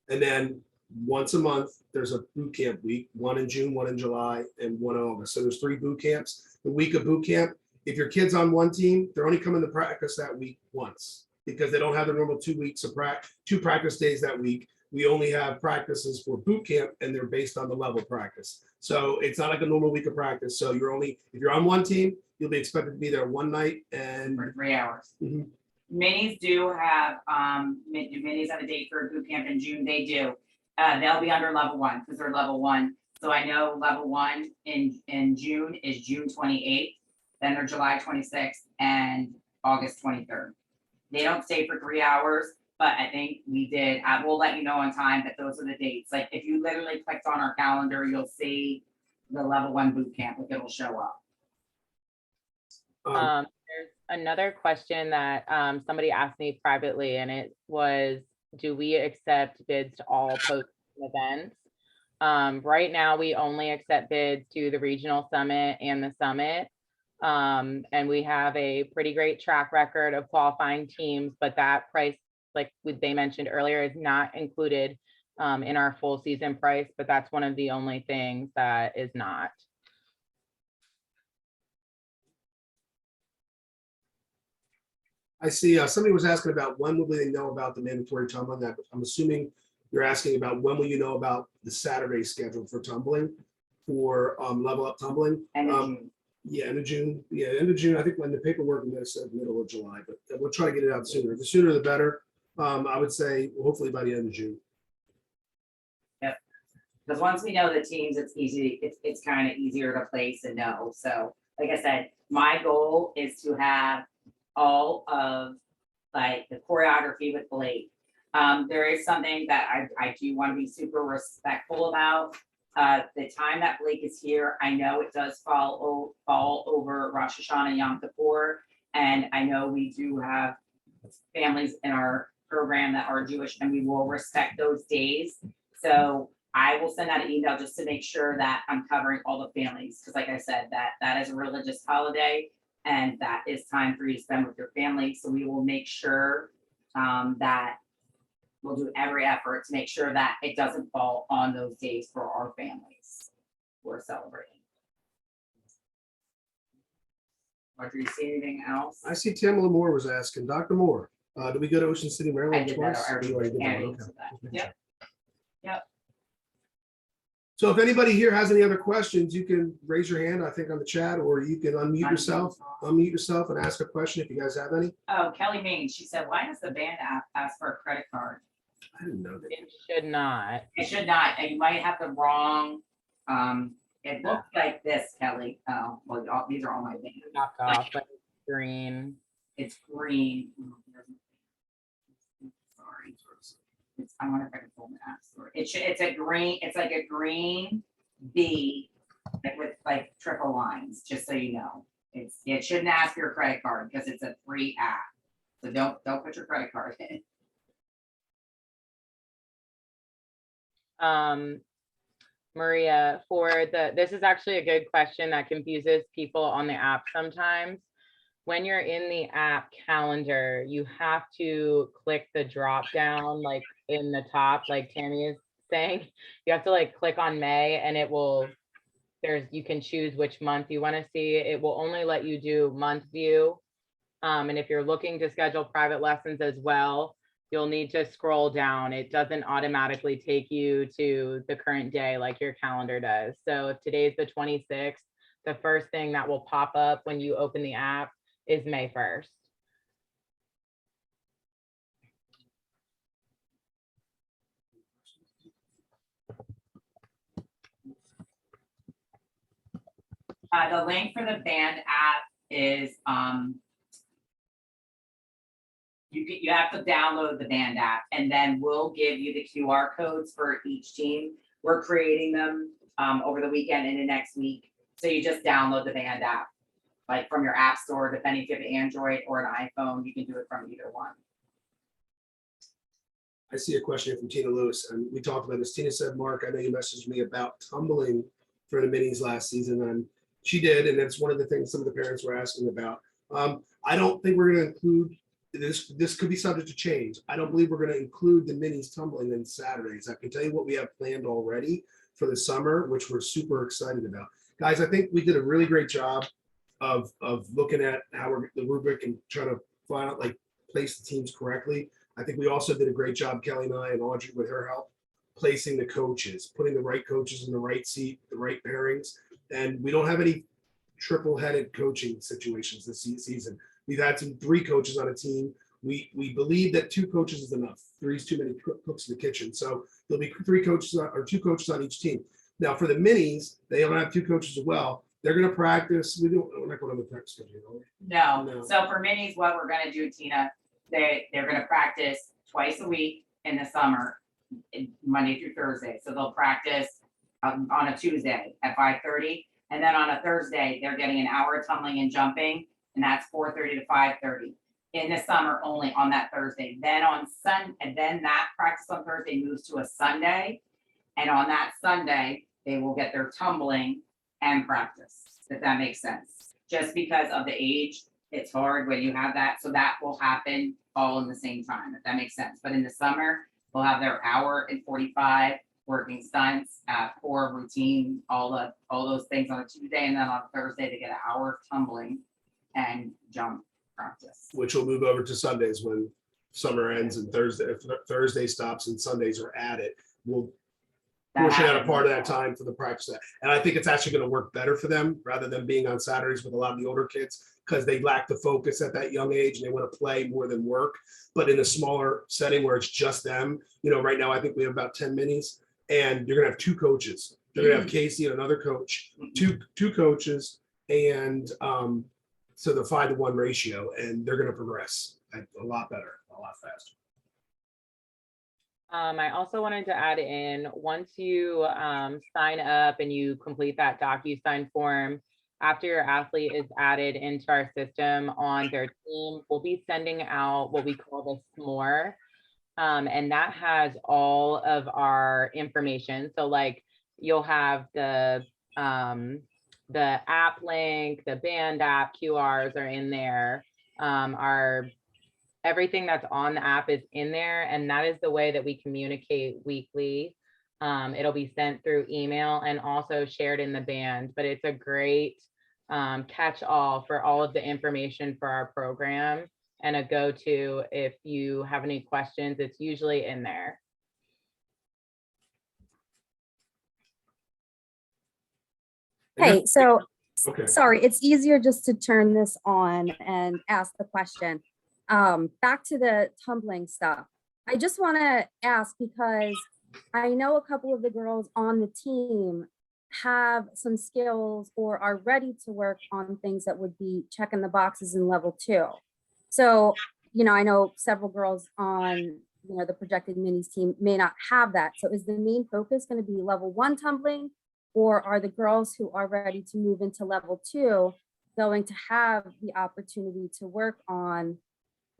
And then once a month, there's a boot camp week, one in June, one in July, and one in August. So there's 3 boot camps. The week of boot camp, if your kid's on one team, they're only coming to practice that week once because they don't have the normal 2 weeks of practice, 2 practice days that week. We only have practices for boot camp and they're based on the level practice. So it's not like a normal week of practice. So you're only, if you're on one team, you'll be expected to be there one night and For 3 hours. Mhm. Minis do have, minis have a date for boot camp in June, they do. They'll be under level 1 because they're level 1. So I know level 1 in June is June 28th, then they're July 26th and August 23rd. They don't stay for 3 hours, but I think we did, I will let you know on time that those are the dates. Like if you literally clicked on our calendar, you'll see the level 1 boot camp, like it'll show up. There's another question that somebody asked me privately, and it was, do we accept bids to all post events? Right now, we only accept bids to the regional summit and the summit. And we have a pretty great track record of qualifying teams, but that price, like they mentioned earlier, is not included in our full season price, but that's one of the only things that is not. I see somebody was asking about when will they know about the mandatory tumbling. I'm assuming you're asking about when will you know about the Saturday schedule for tumbling, for level up tumbling. And in June. Yeah, end of June. Yeah, end of June. I think when the paperwork may have said middle of July, but we'll try to get it out sooner. The sooner the better. I would say hopefully by the end of June. Because once we know the teams, it's easy, it's kind of easier to place and know. So, like I said, my goal is to have all of like the choreography with Blake. There is something that I do want to be super respectful about. The time that Blake is here, I know it does fall over Rosh Hashanah and Yom Kippur. And I know we do have families in our program that are Jewish, and we will respect those days. So I will send out an email just to make sure that I'm covering all the families, because like I said, that is a religious holiday, and that is time for you to spend with your family. So we will make sure that we'll do every effort to make sure that it doesn't fall on those days for our families who are celebrating. Or do you see anything else? I see Tamala Moore was asking, Dr. Moore, did we go to Ocean City, I Maryland did twice? that already. You already did that, Annie okay. answered that. Just making Yep. sure. Yep. So if anybody here has any other questions, you can raise your hand, I think, on the chat, or you can unmute yourself and ask a question if you guys have any. Oh, Kelly Main, she said, why does the band app ask for a credit card? I didn't know that. It should not. It should not, and you might have the wrong, it looks like this, Kelly. Oh, well, these are all my bands. Knocked off, but it's green. It's green. Sorry. It's, I wonder if I can pull the app store. It's a green, it's like a green B with like triple lines, just so you know. It shouldn't ask for your credit card because it's a free app. So don't put your credit card in. Maria, this is actually a good question that confuses people on the app sometimes. When you're in the app calendar, you have to click the drop down like in the top, like Tammy is saying. You have to like click on May, and it will, you can choose which month you want to see. It will only let you do month view. And if you're looking to schedule private lessons as well, you'll need to scroll down. It doesn't automatically take you to the current day like your calendar does. So if today's the 26th, the first thing that will pop up when you open the app is May 1st. The link for the band app is, you have to download the band app, and then we'll give you the QR codes for each team. We're creating them over the weekend and the next week. So you just download the band app, like from your app store, depending if you have an Android or an iPhone, you can do it from either one. I see a question here from Tina Lewis, and we talked about this. Tina said, Mark, I know you messaged me about tumbling for the minis last season, and she did, and that's one of the things some of the parents were asking about. I don't think we're going to include this. This could be subject to change. I don't believe we're going to include the minis tumbling in Saturdays. I can tell you what we have planned already for the summer, which we're super excited about. Guys, I think we did a really great job of looking at how we're the rubric and trying to find out, like, place the teams correctly. I think we also did a great job, Kelly and I and Audrey with her help, placing the coaches, putting the right coaches in the right seat, the right pairings. And we don't have any triple-headed coaching situations this season. We've had 3 coaches on a team. We believe that 2 coaches is enough. 3 is too many cooks in the kitchen. So there'll be 3 coaches or 2 coaches on each team. Now for the minis, they'll have 2 coaches as well. They're going to practice. We're not going to the practice schedule. No. So for minis, what we're going to do, Tina, they're going to practice twice a week in the summer, Monday through Thursday. So they'll practice on a Tuesday at 5:30, and then on a Thursday they're getting an hour of tumbling and jumping, and that's 4:30 to 5:30 in the summer only on that Thursday. Then on and then that practice on Thursday moves to a Sunday, and on that Sunday they will get their tumbling and practice. If that makes sense, just because of the age, it's hard when you have that. So that will happen all in the same time, if that makes sense. But in the summer, they'll have their hour and 45 working stunts, core routine, all those things on a Tuesday, and then on Thursday they get an hour of tumbling and jump practice. Which will move over to Sundays when summer ends and Thursday stops and Sundays are added. We'll portion out a part of that time for the practice. And I think it's actually going to work better for them rather than being on Saturdays with a lot of the older kids, because they lack the focus at that young age and they want to play more than work. But in a smaller setting where it's just them, right now I think we have about 10 minis. and you're gonna have two coaches. They're gonna have Casey and another coach, two coaches, and so the 5-to-1 ratio, and they're gonna progress a lot better, a lot faster. I also wanted to add in, once you sign up and you complete that DocuSign form, after your athlete is added into our system on their team, we'll be sending out what we call the SMORE. And that has all of our information. So like you'll have the app link, the band app, QRs are in there. Everything that's on the app is in there, and that is the way that we communicate weekly. It'll be sent through email and also shared in the band, but it's a great catch-all for all of the information for our program, and a go-to if you have any questions. It's usually in there. Hey, so Okay. sorry, it's easier just to turn this on and ask the question. Back to the tumbling stuff. I just want to ask, because I know a couple of the girls on the team have some skills or are ready to work on things that would be checking the boxes in level 2. So, I know several girls on, the projected minis team may not have that. So is the main focus going to be level 1 tumbling, or are the girls who are ready to move into level 2 going to have the opportunity to work on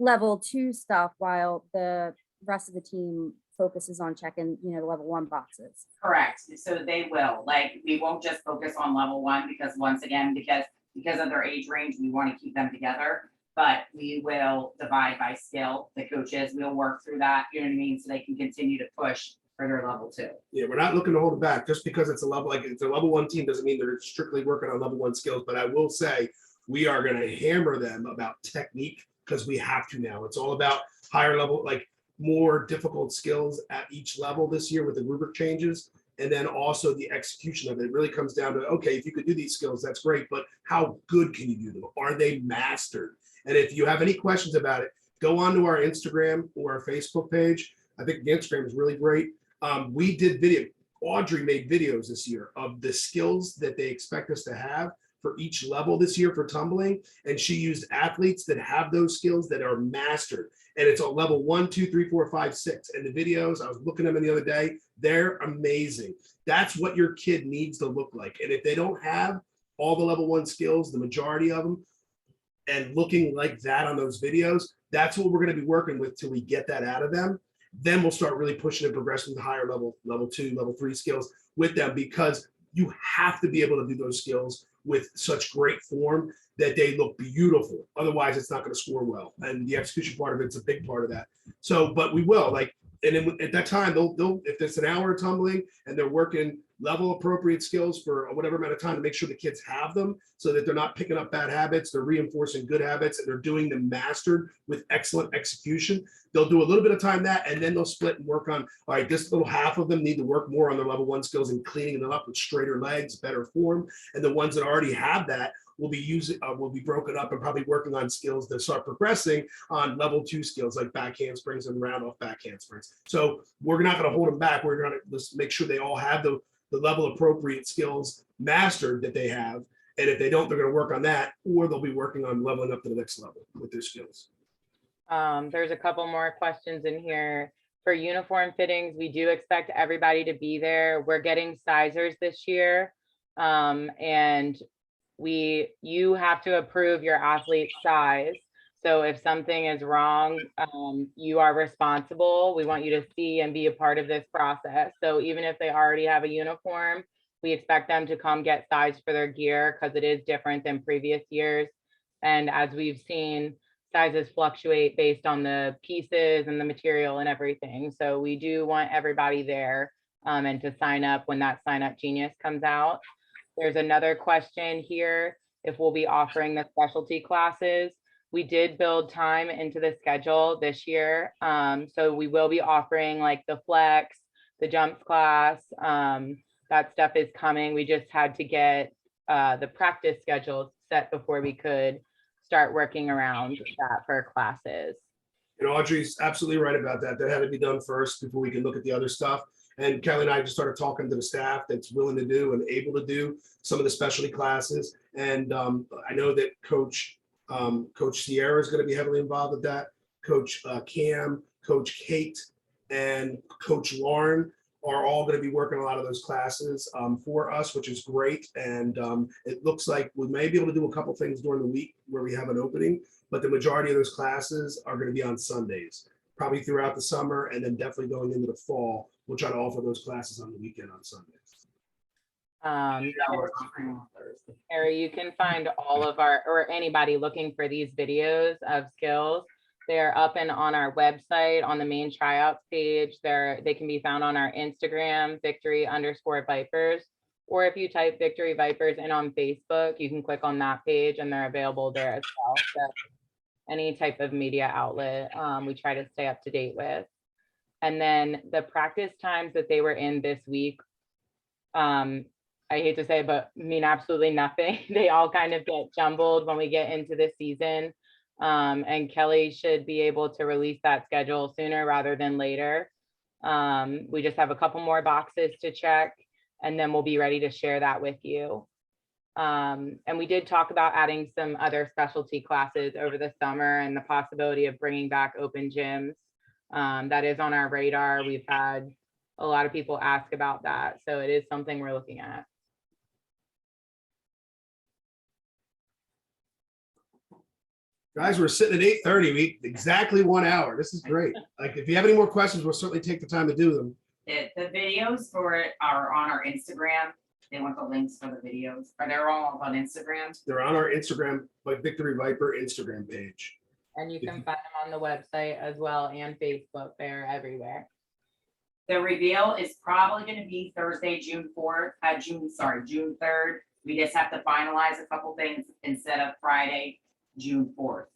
level 2 stuff while the rest of the team focuses on checking, the level 1 boxes? Correct. So they will, like, we won't just focus on level 1, because once again, because of their age range, we want to keep them together. But we will divide by skill. The coaches will work through that, you know what I mean? So they can continue to push for their level 2. Yeah, we're not looking to hold it back. Just because it's a level, like it's a level 1 team doesn't mean they're strictly working on level 1 skills. But I will say we are going to hammer them about technique, because we have to now. It's all about higher level, like more difficult skills at each level this year with the rubric changes. And then also the execution of it. It really comes down to, okay, if you could do these skills, that's great, but how good can you do them? Are they mastered? And if you have any questions about it, go onto our Instagram or our Facebook page. I think the Instagram is really great. We did video. Audrey made videos this year of the skills that they expect us to have for each level this year for tumbling. And she used athletes that have those skills that are mastered. And it's on level 1, 2, 3, 4, 5, 6. And the videos, I was looking at them the other day, they're amazing. That's what your kid needs to look like. And if they don't have all the level 1 skills, the majority of them, and looking like that on those videos, that's what we're going to be working with till we get that out of them. Then we'll start really pushing and progressing to higher level 2, level 3 skills with them, because you have to be able to do those skills with such great form that they look beautiful. Otherwise, it's not going to score well. And the execution part of it's a big part of that. So, but we will, like, and then at that time, they'll if it's an hour of tumbling and they're working level appropriate skills for whatever amount of time to make sure the kids have them, so that they're not picking up bad habits, they're reinforcing good habits, and they're doing them mastered with excellent execution. They'll do a little bit of time that, and then they'll split and work on, all right, this little half of them need to work more on their level 1 skills and cleaning them up with straighter legs, better form. And the ones that already have that will be broken up and probably working on skills that start progressing on level 2 skills, like back handsprings and round off back handsprings. So we're not going to hold them back. We're going to just make sure they all have the level appropriate skills mastered that they have. And if they don't, they're going to work on that, or they'll be working on leveling up to the next level with their skills. There's a couple more questions in here. For uniform fittings, we do expect everybody to be there. We're getting sizers this year. And you have to approve your athlete's size. So if something is wrong, you are responsible. We want you to see and be a part of this process. So even if they already have a uniform, we expect them to come get sized for their gear, because it is different than previous years. And as we've seen, sizes fluctuate based on the pieces and the material and everything. So we do want everybody there and to sign up when that Sign Up Genius comes out. There's another question here, if we'll be offering the specialty classes. We did build time into the schedule this year. So we will be offering like the flex, the jumps class, that stuff is coming. We just had to get the practice schedule set before we could start working around that for classes. And Audrey's absolutely right about that. That had to be done first before we can look at the other stuff. And Kelly and I just started talking to the staff that's willing to do and able to do some of the specialty classes. And I know that Coach Sierra is going to be heavily involved with that. Coach Cam, Coach Kate, and Coach Lauren are all going to be working a lot of those classes for us, which is great. And it looks like we may be able to do a couple things during the week where we have an opening, but the majority of those classes are going to be on Sundays, probably throughout the summer, and then definitely going into the fall. We'll try to offer those classes on the weekend on Sundays. Harry, you can find all of our, or anybody looking for these videos of skills. They're up and on our website on the main tryouts page. They can be found on our Instagram, victory_vipers. Or if you type Victory Vipers in on Facebook, you can click on that page and they're available there as well. So any type of media outlet, we try to stay up to date with. And then the practice times that they were in this week, I hate to say it, but mean absolutely nothing. They all kind of get jumbled when we get into the season. And Kelly should be able to release that schedule sooner rather than later. We just have a couple more boxes to check, and then we'll be ready to share that with you. And we did talk about adding some other specialty classes over the summer and the possibility of bringing back open gyms. That is on our radar. We've had a lot of people ask about that. So it is something we're looking at. Guys, we're sitting at 8:30, exactly 1 hour. This is great. Like, if you have any more questions, we'll certainly take the time to do them. The videos for it are on our Instagram. They want the links for the videos. Are they all on Instagram? They're on our Instagram, like Victory Viper Instagram page. And you can find them on the website as well and Facebook. They're everywhere. The reveal is probably going to be Thursday, June 3rd. We just have to finalize a couple things instead of Friday, June 4th.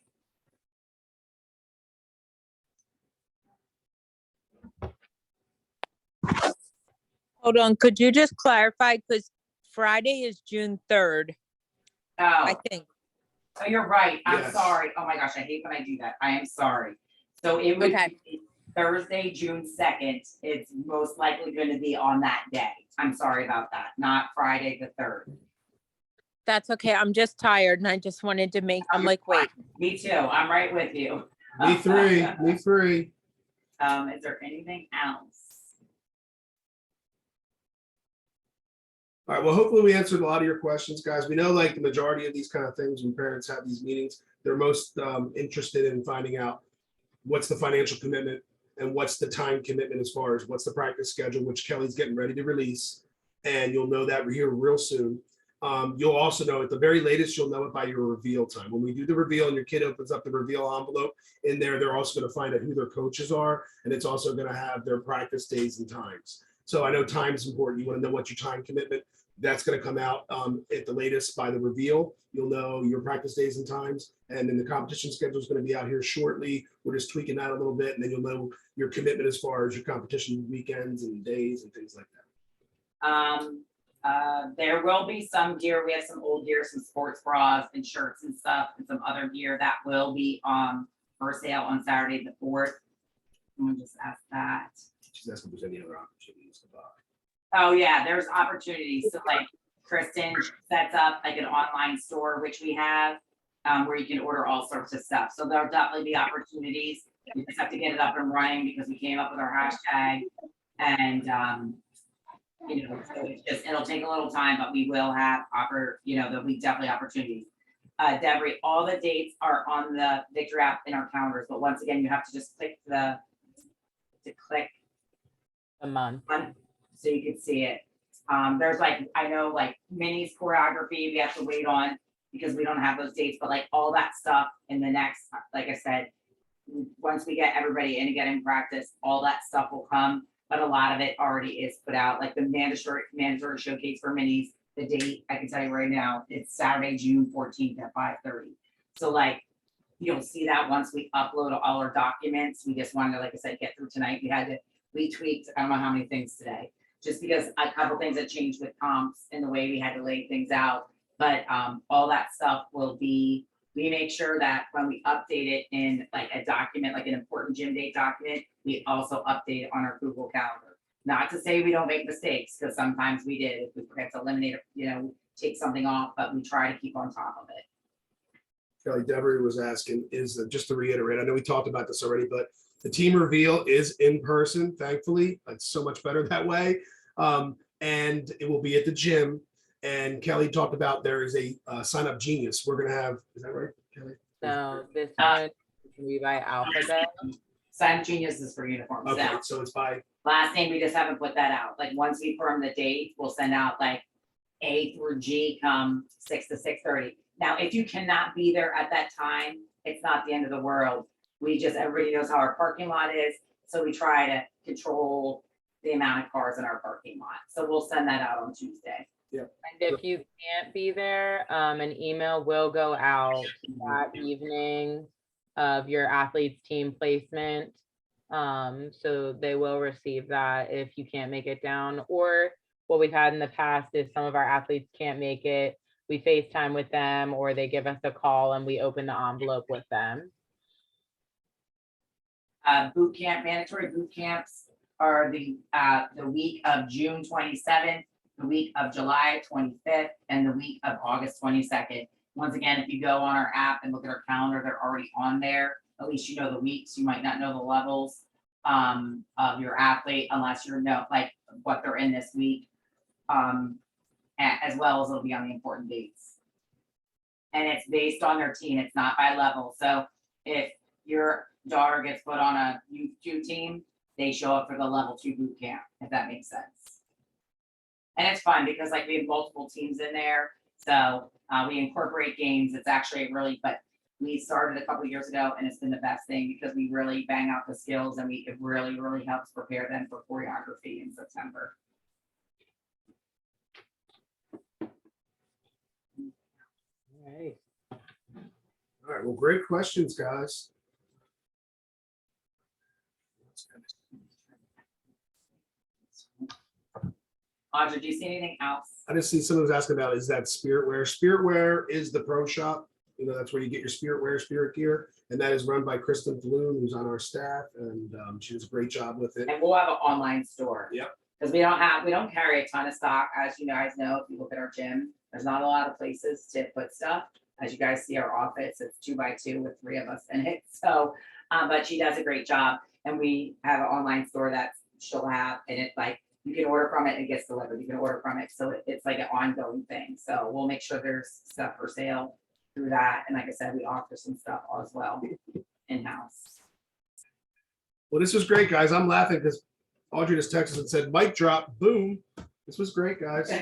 Hold on, could you just clarify, because Friday is June 3rd, I Oh, think. oh, you're right. I'm Yes. sorry. Oh my gosh, I hate when I do that. I am sorry. So it would Okay. be Thursday, June 2nd. It's most likely going to be on that day. I'm sorry about that, not Friday the 3rd. That's okay, I'm just tired and I just wanted to make, I'm like, wait, Me too. I'm right with you. Me three. Is there anything else? All right, well, hopefully we answered a lot of your questions, guys. We know, like, the majority of these kind of things, when parents have these meetings, they're most interested in finding out what's the financial commitment and what's the time commitment as far as what's the practice schedule, which Kelly's getting ready to release. And you'll know that here real soon. You'll also know at the very latest, you'll know it by your reveal time. When we do the reveal and your kid opens up the reveal envelope in there, they're also going to find out who their coaches are. And it's also going to have their practice days and times. So I know time is important. You want to know what your time commitment. That's going to come out at the latest by the reveal. You'll know your practice days and times. And then the competition schedule is going to be out here shortly. We're just tweaking that a little bit. And then you'll know your commitment as far as your competition weekends and days and things like that. There will be some gear. We have some old gear, some sports bras and shirts and stuff, and some other gear that will be for sale on Saturday the 4th. Someone just asked that. She's asking if there's any other opportunities to buy. Oh yeah, there's opportunities. So like Kristen sets up like an online store, which we have, where you can order all sorts of stuff. So there'll definitely be opportunities. We just have to get it up and running because we came up with our hashtag, and so it's just, it'll take a little time, but we will have there'll be definitely opportunities. Deborah, all the dates are on the Victory app in our calendars, but once again, you have to just click the A month. so you can see it. There's like, I know like minis choreography, we have to wait on because we don't have those dates, but like all that stuff in the next, like I said, once we get everybody in and get in practice, all that stuff will come, but a lot of it already is put out, like the mandatory showcase for minis, the date, I can tell you right now, it's Saturday, June 14th at 5:30. So like, you'll see that once we upload all our documents. We just wanted to, like I said, get through tonight. We tweaked, I don't know how many things today, just because a couple things that changed with comps and the way we had to lay things out. But all that stuff will be, we make sure that when we update it in like a document, like an important gym date document, we also update it on our Google Calendar. Not to say we don't make mistakes, because sometimes we did, if we forget to eliminate, take something off, but we try to keep on top of it. Kelly Devery was asking, just to reiterate, I know we talked about this already, but the team reveal is in person, thankfully. It's so much better that way. And it will be at the gym. And Kelly talked about there is a sign up genius. We're gonna have, is that right, Kelly? No, this one can be by alphabet. Sign Genius is for uniforms Okay, now. so it's by, Last name, we just haven't put that out. Like, once we firm the date, we'll send out like A through G come 6 to 6:30. Now, if you cannot be there at that time, it's not the end of the world. Everybody knows how our parking lot is, so we try to control the amount of cars in our parking lot. So we'll send that out on Tuesday. And if you can't be there, an email will go out that evening of your athlete's team placement. So they will receive that if you can't make it down. Or what we've had in the past is some of our athletes can't make it, we FaceTime with them, or they give us a call and we open the envelope with them. Boot camp, mandatory boot camps are the week of June 27th, the week of July 25th, and the week of August 22nd. Once again, if you go on our app and look at our calendar, they're already on there. At least you know the weeks. You might not know the levels of your athlete unless you know like what they're in this week, as well as it'll be on the important dates. And it's based on their team. It's not by level. So if your daughter gets put on a U2 team, they show up for the level 2 boot camp, if that makes sense. And it's fun because like we have multiple teams in there. So we incorporate games. It's actually but we started a couple of years ago and it's been the best thing because we really bang out the skills and it really, really helps prepare them for choreography in September. All right. all right, well, great questions, guys. Audra, do you see anything else? I just see someone was asking about, is that Spirit Wear? Spirit Wear is the pro shop. That's where you get your Spirit Wear, Spirit gear. And that is run by Kristen Floon, who's on our staff. And she does a great job with it. And we'll have an online store. Yep. Because we don't carry a ton of stock, as you guys know, if you look at our gym, there's not a lot of places to put stuff. As you guys see our office, it's 2x2 with 3 of us in it. So, but she does a great job. And we have an online store that she'll have, and it's like, you can order from it and it gets delivered. You can order from it. So it's like an ongoing thing. So we'll make sure there's stuff for sale through that. And like I said, we offer some stuff as well in-house. Well, this was great, guys. I'm laughing because Audrey just texted us and said, mic drop, boom. This was great, guys.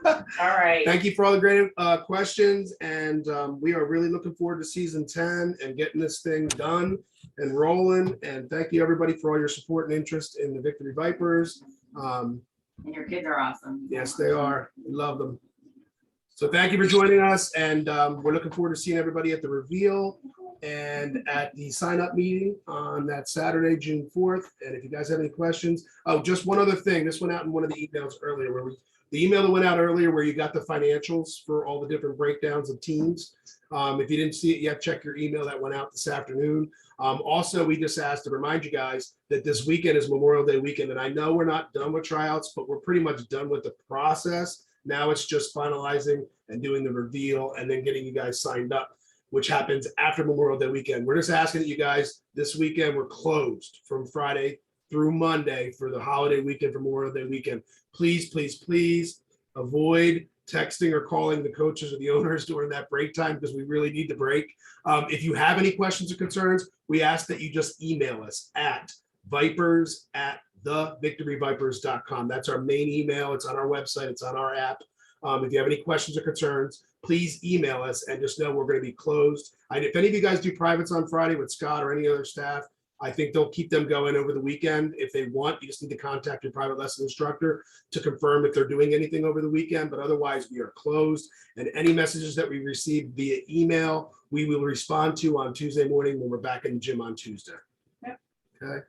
All right. Thank you for all the great questions. And we are really looking forward to season 10 and getting this thing done and rolling. And thank you, everybody, for all your support and interest in the Victory Vipers. And your kids are awesome. Yes, they are. We love them. So thank you for joining us. And we're looking forward to seeing everybody at the reveal and at the sign up meeting on that Saturday, June 4th. And if you guys have any questions, oh, just one other thing. This went out in one of the emails earlier the email that went out earlier where you got the financials for all the different breakdowns of teams. If you didn't see it yet, check your email that went out this afternoon. Also, we just asked to remind you guys that this weekend is Memorial Day weekend. And I know we're not done with tryouts, but we're pretty much done with the process. Now it's just finalizing and doing the reveal and then getting you guys signed up, which happens after Memorial Day weekend. We're just asking that you guys, this weekend, we're closed from Friday through Monday for the holiday weekend, for Memorial Day weekend. Please, please, please avoid texting or calling the coaches or the owners during that break time because we really need the break. If you have any questions or concerns, we ask that you just email us at vipers@thevictoryvipers.com. That's our main email. It's on our website. It's on our app. If you have any questions or concerns, please email us and just know we're going to be closed. If any of you guys do privates on Friday with Scott or any other staff, I think they'll keep them going over the weekend if they want. You just need to contact your private lesson instructor to confirm if they're doing anything over the weekend, but otherwise we are closed. And any messages that we receive via email, we will respond to on Tuesday morning when we're back in the gym on Tuesday. Yep. Okay.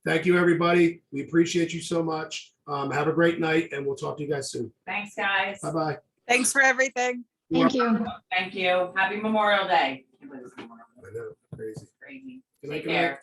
Thank you, everybody. We appreciate you so much. Have a great night and we'll talk to you guys soon. Thanks, guys. Bye-bye. Thanks for everything. Thank you. Thank you. Happy Memorial Day. I know, crazy. Crazy. Good night, Take good night. care.